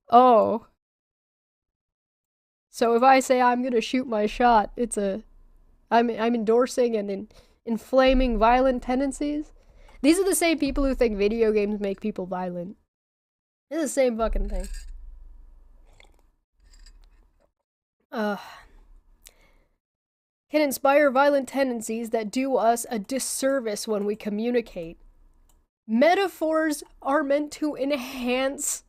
Oh. So if I say I'm gonna shoot my shot, I'm endorsing and inflaming violent tendencies? These are the same people who think video games make people violent. It's the same fucking thing. Can inspire violent tendencies that do us a disservice when we communicate. Metaphors are meant to enhance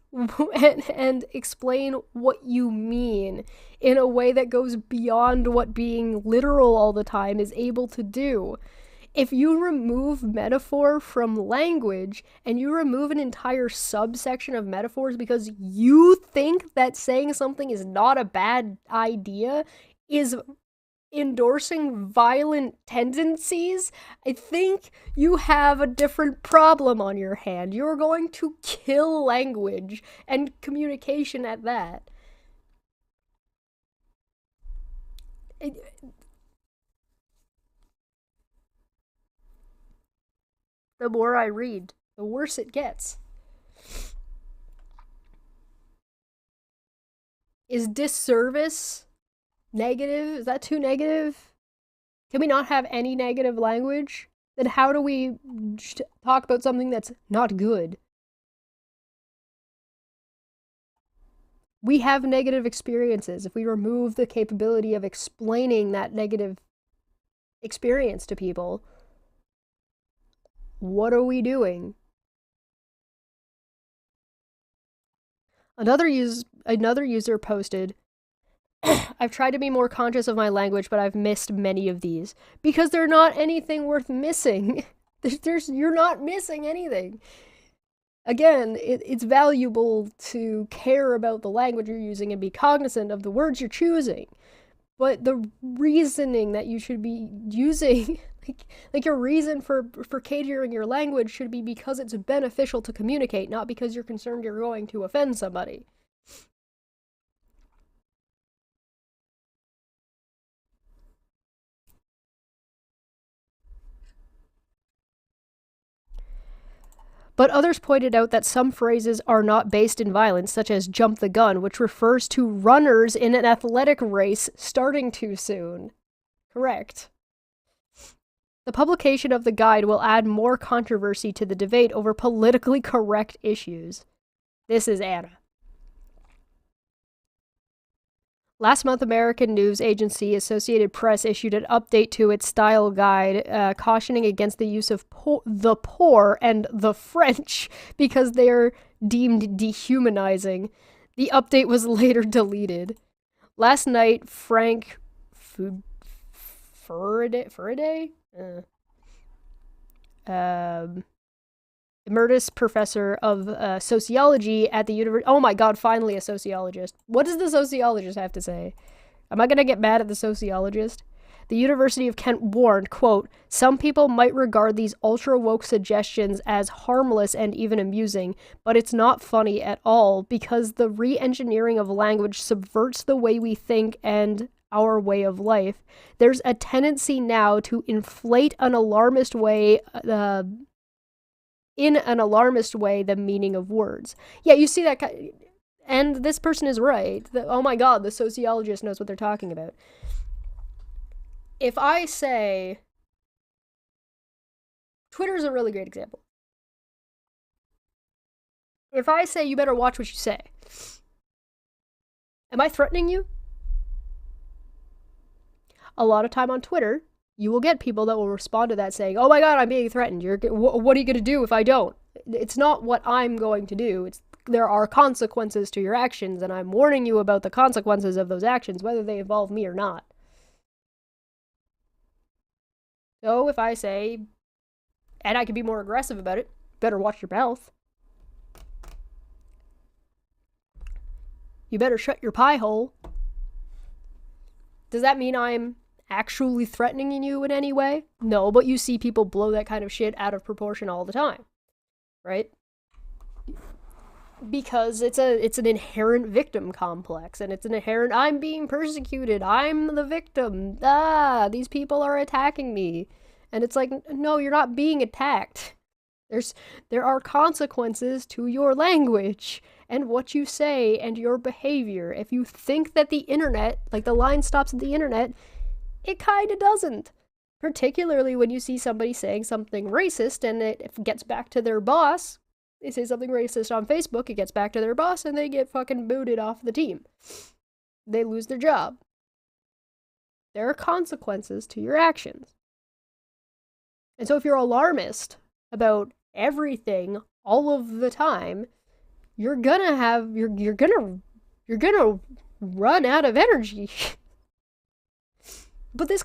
and explain what you mean in a way that goes beyond what being literal all the time is able to do. If you remove metaphor from language and you remove an entire subsection of metaphors because you think that saying something is not a bad idea is endorsing violent tendencies, I think you have a different problem on your hand. You're going to kill language and communication at that. The more I read, the worse it gets. Is disservice negative? Is that too negative? Can we not have any negative language? Then how do we talk about something that's not good? We have negative experiences. If we remove the capability of explaining that negative experience to people, what are we doing? Another user posted, I've tried to be more conscious of my language, but I've missed many of these. Because they're not anything worth missing. You're not missing anything. Again, it's valuable to care about the language you're using and be cognizant of the words you're choosing. But the reasoning that you should be using, like your reason for catering your language should be because it's beneficial to communicate, not because you're concerned you're going to offend somebody. But others pointed out that some phrases are not based in violence, such as jump the gun, which refers to runners in an athletic race starting too soon. Correct. The publication of the guide will add more controversy to the debate over politically correct issues. This is Anna. Last month, American news agency Associated Press issued an update to its style guide, cautioning against the use of the poor and the French because they are deemed dehumanizing. The update was later deleted. Last night, Frank Faraday? Emeritus professor of sociology at the university. Oh my god, finally a sociologist. What does the sociologist have to say? Am I gonna get mad at the sociologist? The University of Kent warned, quote, some people might regard these ultra-woke suggestions as harmless and even amusing, but it's not funny at all because the re-engineering of language subverts the way we think and our way of life. There's a tendency now to inflate an alarmist way, in an alarmist way, the meaning of words. Yeah, you see that, and this person is right. Oh my god, the sociologist knows what they're talking about. If I say, Twitter's a really great example. If I say you better watch what you say, am I threatening you? A lot of time on Twitter, you will get people that will respond to that saying, oh my god, I'm being threatened. What are you going to do if I don't? It's not what I'm going to do. There are consequences to your actions, and I'm warning you about the consequences of those actions, whether they involve me or not. So if I say, and I can be more aggressive about it, better watch your mouth. You better shut your pie hole. Does that mean I'm actually threatening you in any way? No, but you see people blow that kind of shit out of proportion all the time, right? Because it's an inherent victim complex, and it's an inherent, I'm being persecuted, I'm the victim, these people are attacking me. And it's like, no, you're not being attacked. There are consequences to your language and what you say and your behavior. If you think that the internet, like the line stops at the internet, it kind of doesn't. Particularly when you see somebody saying something racist and it gets back to their boss. They say something racist on Facebook, it gets back to their boss, and they get fucking booted off the team. They lose their job. There are consequences to your actions. And so if you're alarmist about everything all of the time, you're gonna run out of energy. But this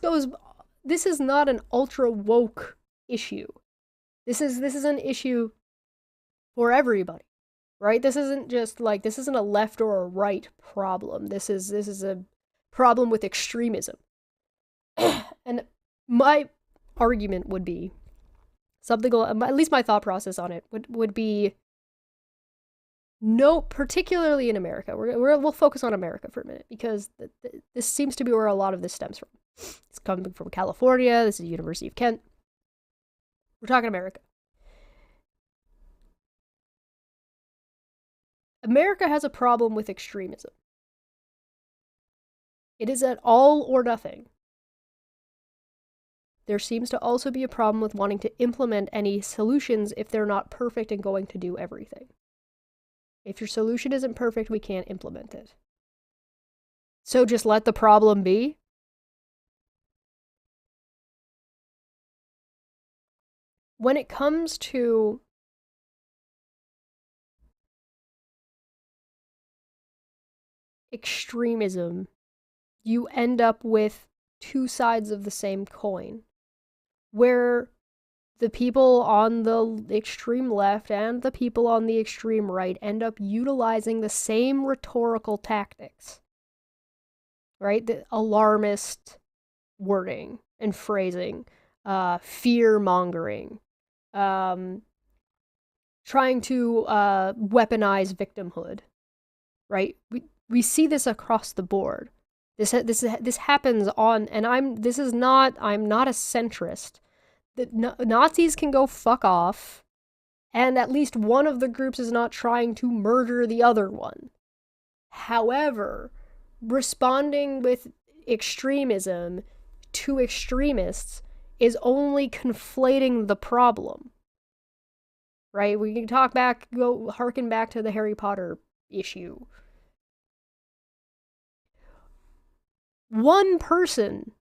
is not an ultra woke issue. This is an issue for everybody, right? This isn't a left or a right problem. This is a problem with extremism. And my argument would be something, at least my thought process on it would be, no, particularly in America. We'll focus on America for a minute, because this seems to be where a lot of this stems from. It's coming from California. This is the University of Kent. We're talking America. America has a problem with extremism. It is an all or nothing. There seems to also be a problem with wanting to implement any solutions if they're not perfect and going to do everything. If your solution isn't perfect, we can't implement it. So just let the problem be. When it comes to extremism, you end up with two sides of the same coin, where the people on the extreme left and the people on the extreme right end up utilizing the same rhetorical tactics, right? The alarmist wording and phrasing, fear-mongering, trying to weaponize victimhood, right? We see this across the board. This happens on, and I'm not a centrist. The Nazis can go fuck off, and at least one of the groups is not trying to murder the other one. However, responding with extremism to extremists is only conflating the problem. Right? We can harken back to the Harry Potter issue. One person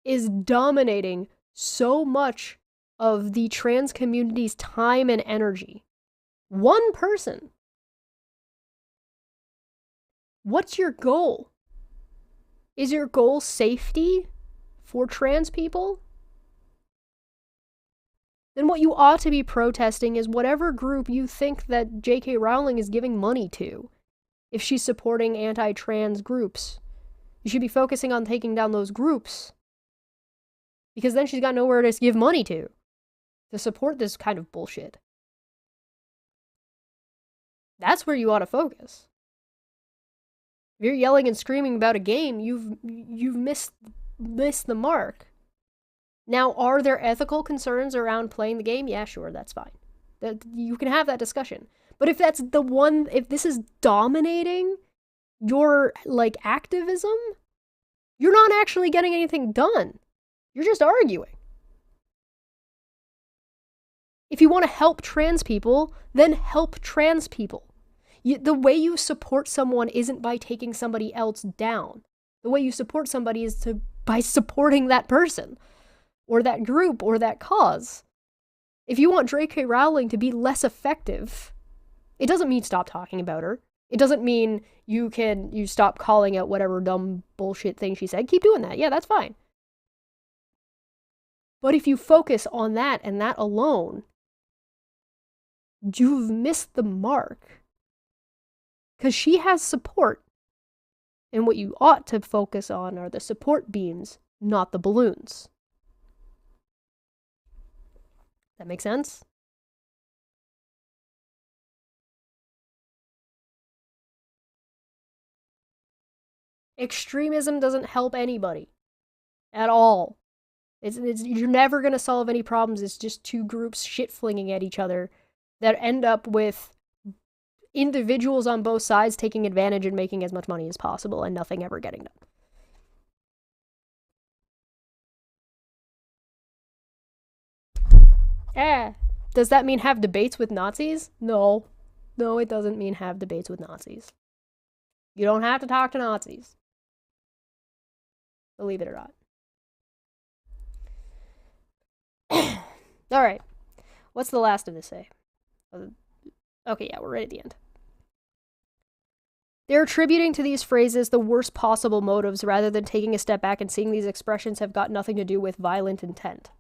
is dominating so much of the trans community's time and energy. One person. What's your goal? Is your goal safety for trans people? Then what you ought to be protesting is whatever group you think that J.K. Rowling is giving money to, if she's supporting anti-trans groups. You should be focusing on taking down those groups, because then she's got nowhere to give money to support this kind of bullshit. That's where you ought to focus. If you're yelling and screaming about a game, you've missed the mark. Now, are there ethical concerns around playing the game? Yeah, sure, that's fine. You can have that discussion. But if if this is dominating your, activism, you're not actually getting anything done. You're just arguing. If you want to help trans people, then help trans people. The way you support someone isn't by taking somebody else down. The way you support somebody is by supporting that person. or that group or that cause. If you want J.K. Rowling to be less effective, it doesn't mean stop talking about her. It doesn't mean you stop calling out whatever dumb bullshit thing she said. Keep doing that. Yeah, that's fine. But if you focus on that and that alone, you've missed the mark. Because she has support. And what you ought to focus on are the support beams, not the balloons. That make sense? Extremism doesn't help anybody. At all. You're never going to solve any problems. It's just two groups shit-flinging at each other that end up with individuals on both sides taking advantage and making as much money as possible and nothing ever getting done. Does that mean have debates with Nazis? No. No, it doesn't mean have debates with Nazis. You don't have to talk to Nazis. Believe it or not. Alright. What's the last of this say? Okay, yeah, we're right at the end. They're attributing to these phrases the worst possible motives rather than taking a step back and seeing these expressions have got nothing to do with violent intent.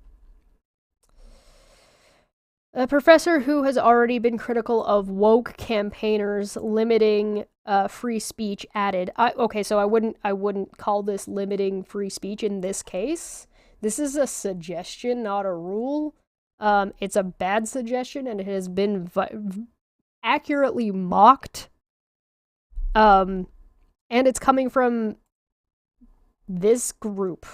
A professor who has already been critical of woke campaigners limiting free speech added, okay, so I wouldn't call this limiting free speech in this case. This is a suggestion, not a rule. It's a bad suggestion, and it has been accurately mocked. And it's coming from this group.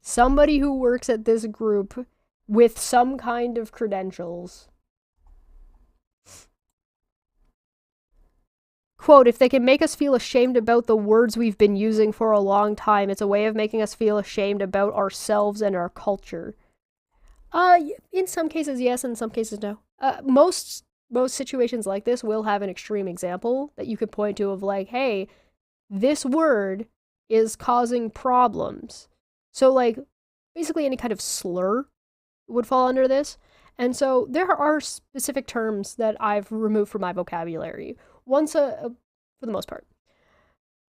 Somebody who works at this group with some kind of credentials. Quote, if they can make us feel ashamed about the words we've been using for a long time, it's a way of making us feel ashamed about ourselves and our culture. In some cases, yes, in some cases, no. Most situations like this will have an extreme example that you could point to of like, hey, this word is causing problems. So, like, basically any kind of slur would fall under this. And so there are specific terms that I've removed from my vocabulary. For the most part.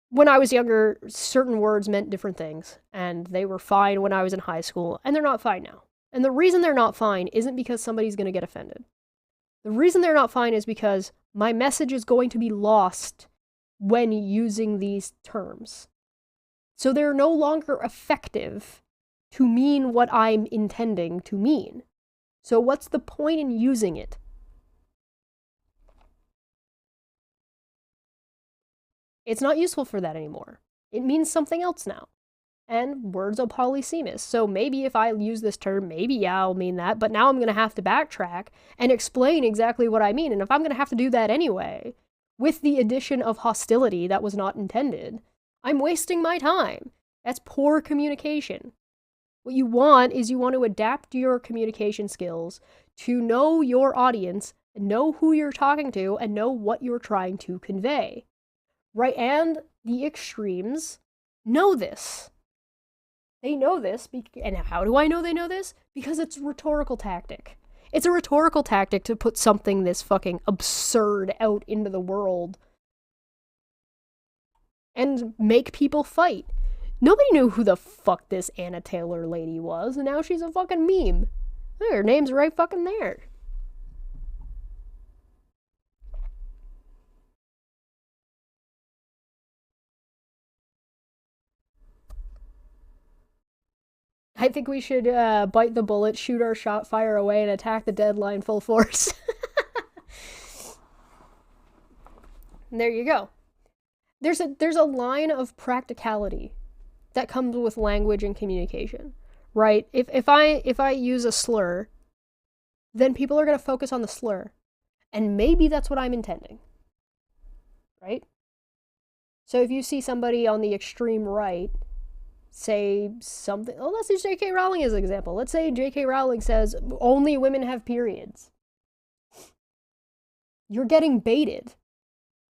When I was younger, certain words meant different things, and they were fine when I was in high school, and they're not fine now. And the reason they're not fine isn't because somebody's going to get offended. The reason they're not fine is because my message is going to be lost when using these terms. So they're no longer effective to mean what I'm intending to mean. So what's the point in using it? It's not useful for that anymore. It means something else now. And words are polysemous. So maybe if I use this term, maybe yeah, I'll mean that, but now I'm going to have to backtrack and explain exactly what I mean. And if I'm going to have to do that anyway, with the addition of hostility that was not intended, I'm wasting my time. That's poor communication. What you want is you want to adapt your communication skills to know your audience, know who you're talking to, and know what you're trying to convey. Right, and the extremes know this. They know this, and how do I know they know this? Because it's a rhetorical tactic. It's a rhetorical tactic to put something this fucking absurd out into the world and make people fight. Nobody knew who the fuck this Anna Taylor lady was, and now she's a fucking meme. Her name's right fucking there. I think we should bite the bullet, shoot our shot, fire away, and attack the deadline full force. And there you go. There's a line of practicality that comes with language and communication, right? If I use a slur, then people are going to focus on the slur, and maybe that's what I'm intending, right? So if you see somebody on the extreme right say something, let's use J.K. Rowling as an example. Let's say J.K. Rowling says only women have periods. You're getting baited.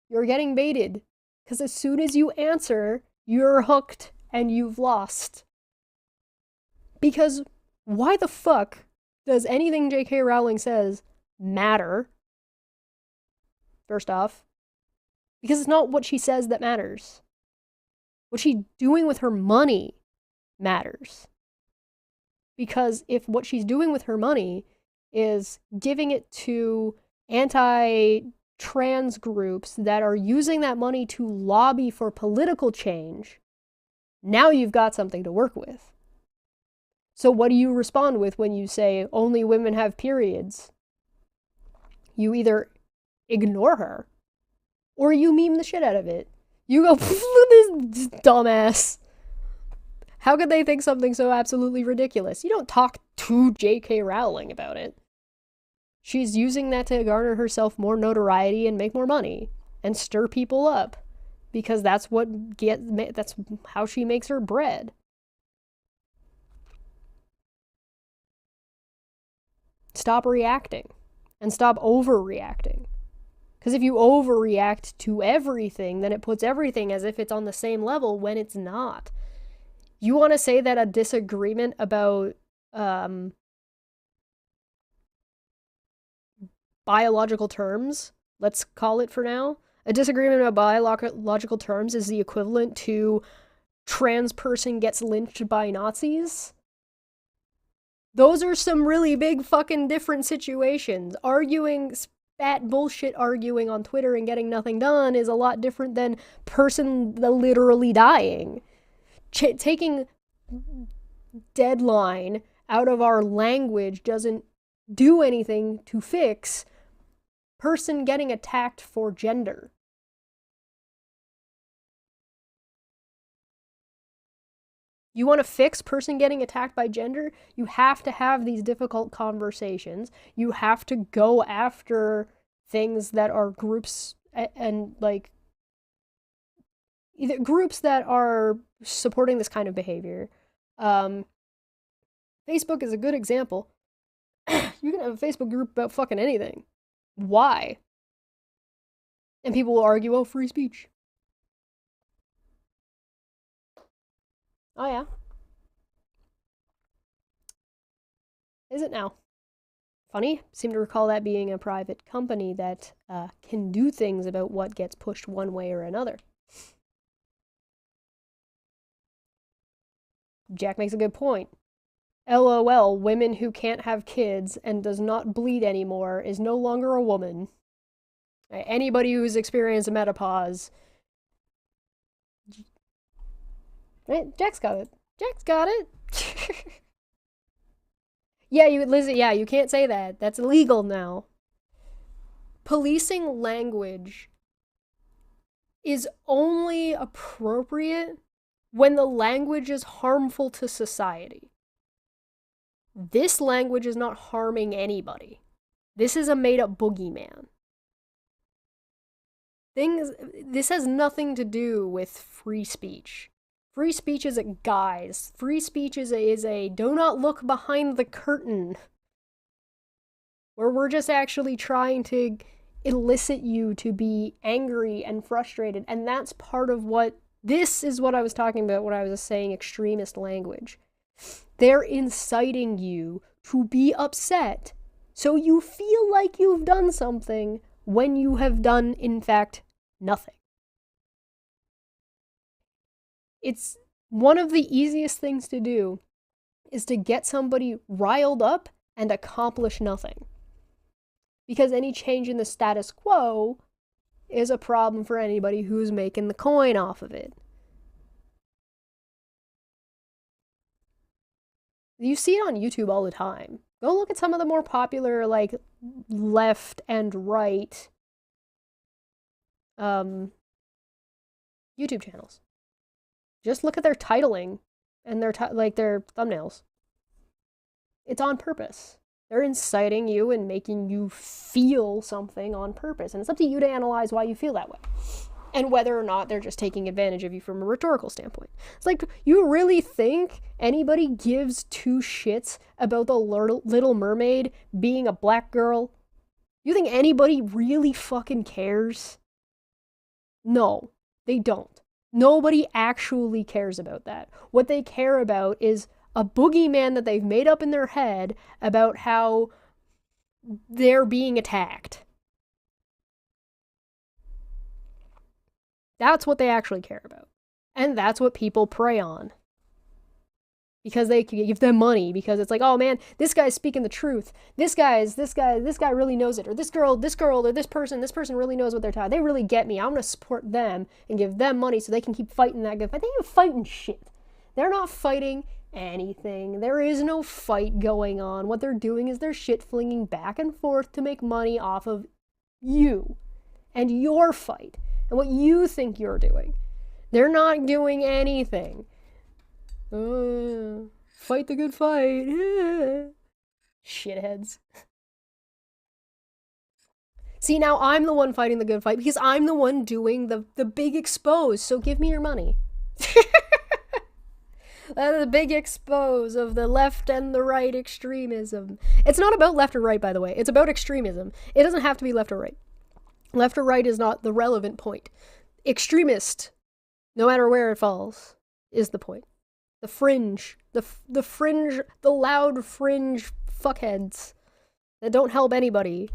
You're getting baited. Because as soon as you answer, you're hooked and you've lost. Because Why the fuck does anything J.K. Rowling says matter? First off, because it's not what she says that matters. What she's doing with her money matters. Because if what she's doing with her money is giving it to anti-trans groups that are using that money to lobby for political change, now you've got something to work with. So what do you respond with when you say only women have periods? You either ignore her or you meme the shit out of it. You go, this dumbass. How could they think something so absolutely ridiculous? You don't talk to J.K. Rowling about it. She's using that to garner herself more notoriety and make more money and stir people up because that's how she makes her bread. Stop reacting and stop overreacting. Because if you overreact to everything, then it puts everything as if it's on the same level when it's not. You want to say that a disagreement about biological terms, let's call it for now, a disagreement about biological terms is the equivalent to trans person gets lynched by Nazis? Those are some really big fucking different situations. Arguing spat bullshit arguing on Twitter and getting nothing done is a lot different than person literally dying. Taking deadline out of our language doesn't do anything to fix person getting attacked for gender. You want to fix person getting attacked by gender? You have to have these difficult conversations. You have to go after things that are groups and like either groups that are supporting this kind of behavior. Facebook is a good example. You can have a Facebook group about fucking anything. Why? And people will argue, oh, free speech. Oh, yeah. Is it now? Funny. Seem to recall that being a private company that can do things about what gets pushed one way or another. Jack makes a good point. LOL, women who can't have kids and does not bleed anymore is no longer a woman. Anybody who's experienced menopause. Right? Jack's got it. Jack's got it. Yeah, Lizzie, yeah, you can't say that. That's illegal now. Policing language is only appropriate when the language is harmful to society. This language is not harming anybody. This is a made-up boogeyman. This has nothing to do with free speech. Free speech is a guise. Free speech is a do not look behind the curtain. Where we're just actually trying to elicit you to be angry and frustrated. And that's part of this is what I was talking about when I was saying extremist language. They're inciting you to be upset so you feel like you've done something when you have done, in fact, nothing. It's one of the easiest things to do is to get somebody riled up and accomplish nothing. Because any change in the status quo is a problem for anybody who's making the coin off of it. You see it on YouTube all the time. Go look at some of the more popular, like, left and right YouTube channels. Just look at their titling and their thumbnails. It's on purpose. They're inciting you and making you feel something on purpose. And it's up to you to analyze why you feel that way. And whether or not they're just taking advantage of you from a rhetorical standpoint. It's like, you really think anybody gives two shits about the Little Mermaid being a black girl? You think anybody really fucking cares? No, they don't. Nobody actually cares about that. What they care about is a boogeyman that they've made up in their head about how they're being attacked. That's what they actually care about. And that's what people prey on. Because they can give them money, because it's like, oh man, this guy's speaking the truth. This guy really knows it. Or this girl, or this person really knows what they're talking. They really get me. I'm gonna support them and give them money so they can keep fighting that good fight. They ain't fighting shit. They're not fighting anything. There is no fight going on. What they're doing is they're shit flinging back and forth to make money off of you and your fight and what you think you're doing. They're not doing anything. Fight the good fight. Shitheads. See, now I'm the one fighting the good fight because I'm the one doing the big expose, so give me your money. The big expose of the left and the right extremism. It's not about left or right, by the way. It's about extremism. It doesn't have to be left or right. Left or right is not the relevant point. Extremist, no matter where it falls, is the point. The fringe, the fringe, the loud fringe fuckheads that don't help anybody.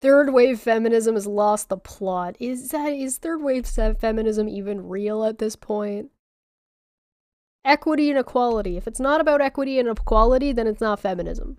Third wave feminism has lost the plot. Is third wave feminism even real at this point? Equity and equality. If it's not about equity and equality, then it's not feminism.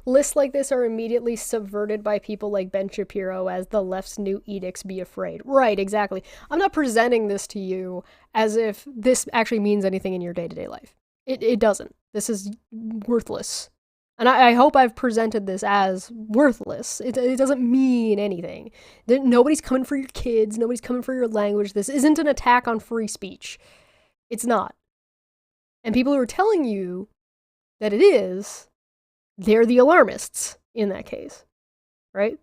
Lists like this are immediately subverted by people like Ben Shapiro as the left's new edicts, be afraid. Right, exactly. I'm not presenting this to you as if this actually means anything in your day-to-day life. It doesn't. This is worthless. And I hope I've presented this as worthless. It doesn't mean anything. Nobody's coming for your kids. Nobody's coming for your language. This isn't an attack on free speech. It's not. And people who are telling you that it is, they're the alarmists in that case, right?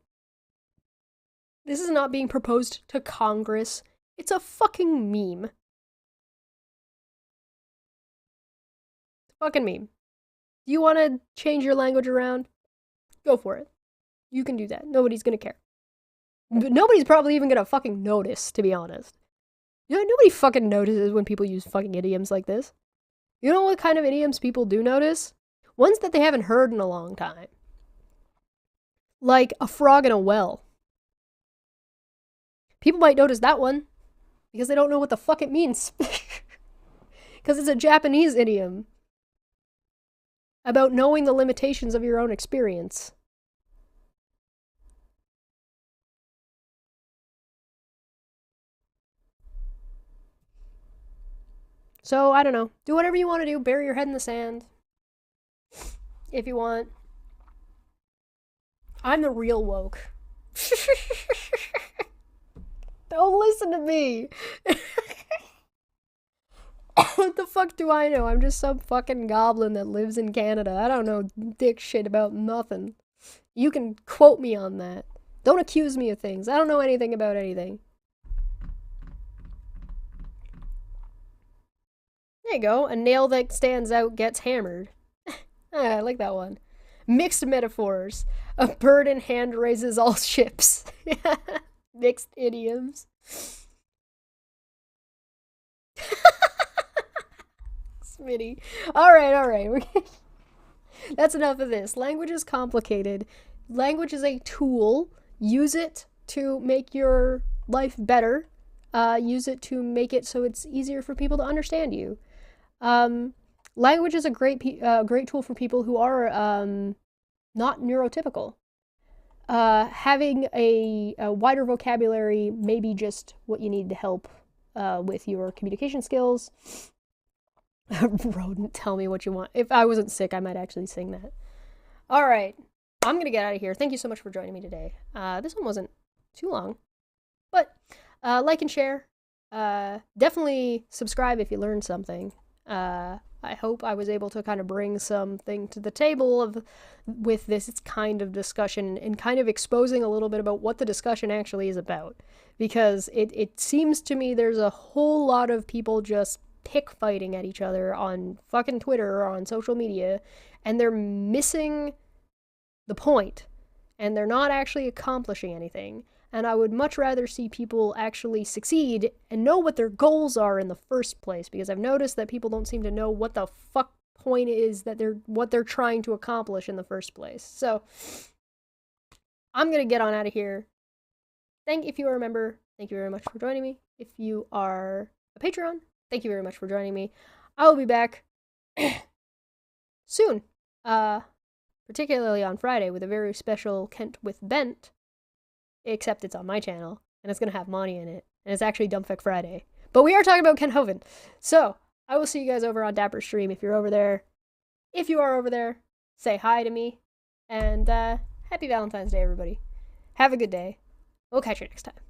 This is not being proposed to Congress. It's a fucking meme. It's a fucking meme. Do you want to change your language around? Go for it. You can do that. Nobody's gonna care. But nobody's probably even gonna fucking notice, to be honest. You know, nobody fucking notices when people use fucking idioms like this. You know what kind of idioms people do notice? Ones that they haven't heard in a long time. Like a frog in a well. People might notice that one because they don't know what the fuck it means. Because it's a Japanese idiom about knowing the limitations of your own experience. So, I don't know. Do whatever you want to do. Bury your head in the sand. If you want. I'm the real woke. Don't listen to me. What the fuck do I know? I'm just some fucking goblin that lives in Canada. I don't know dick shit about nothing. You can quote me on that. Don't accuse me of things. I don't know anything about anything. There you go. A nail that stands out gets hammered. I like that one. Mixed metaphors. A bird in hand raises all ships. Mixed idioms. Smitty. Alright. That's enough of this. Language is complicated. Language is a tool. Use it to make your life better. Use it to make it so it's easier for people to understand you. Language is a great tool for people who are not neurotypical. Having a wider vocabulary may be just what you need to help with your communication skills. Rodent, tell me what you want. If I wasn't sick, I might actually sing that. All right, I'm going to get out of here. Thank you so much for joining me today. This one wasn't too long, but like and share. Definitely subscribe if you learned something. I hope I was able to kind of bring something to the table with this kind of discussion and kind of exposing a little bit about what the discussion actually is about. Because it seems to me there's a whole lot of people just pick fighting at each other on fucking Twitter or on social media, and they're missing the point, and they're not actually accomplishing anything. And I would much rather see people actually succeed and know what their goals are in the first place, because I've noticed that people don't seem to know what the fuck point is that what they're trying to accomplish in the first place. So I'm gonna get on out of here. If you are a member, thank you very much for joining me. If you are a Patreon, thank you very much for joining me. I will be back soon, particularly on Friday with a very special Kent with Bent, except it's on my channel, and it's going to have Monty in it, and it's actually Dumbfuck Friday. But we are talking about Kent Hovind. So, I will see you guys over on Dapper's stream if you're over there. If you are over there, say hi to me, and happy Valentine's Day, everybody. Have a good day. We'll catch you next time.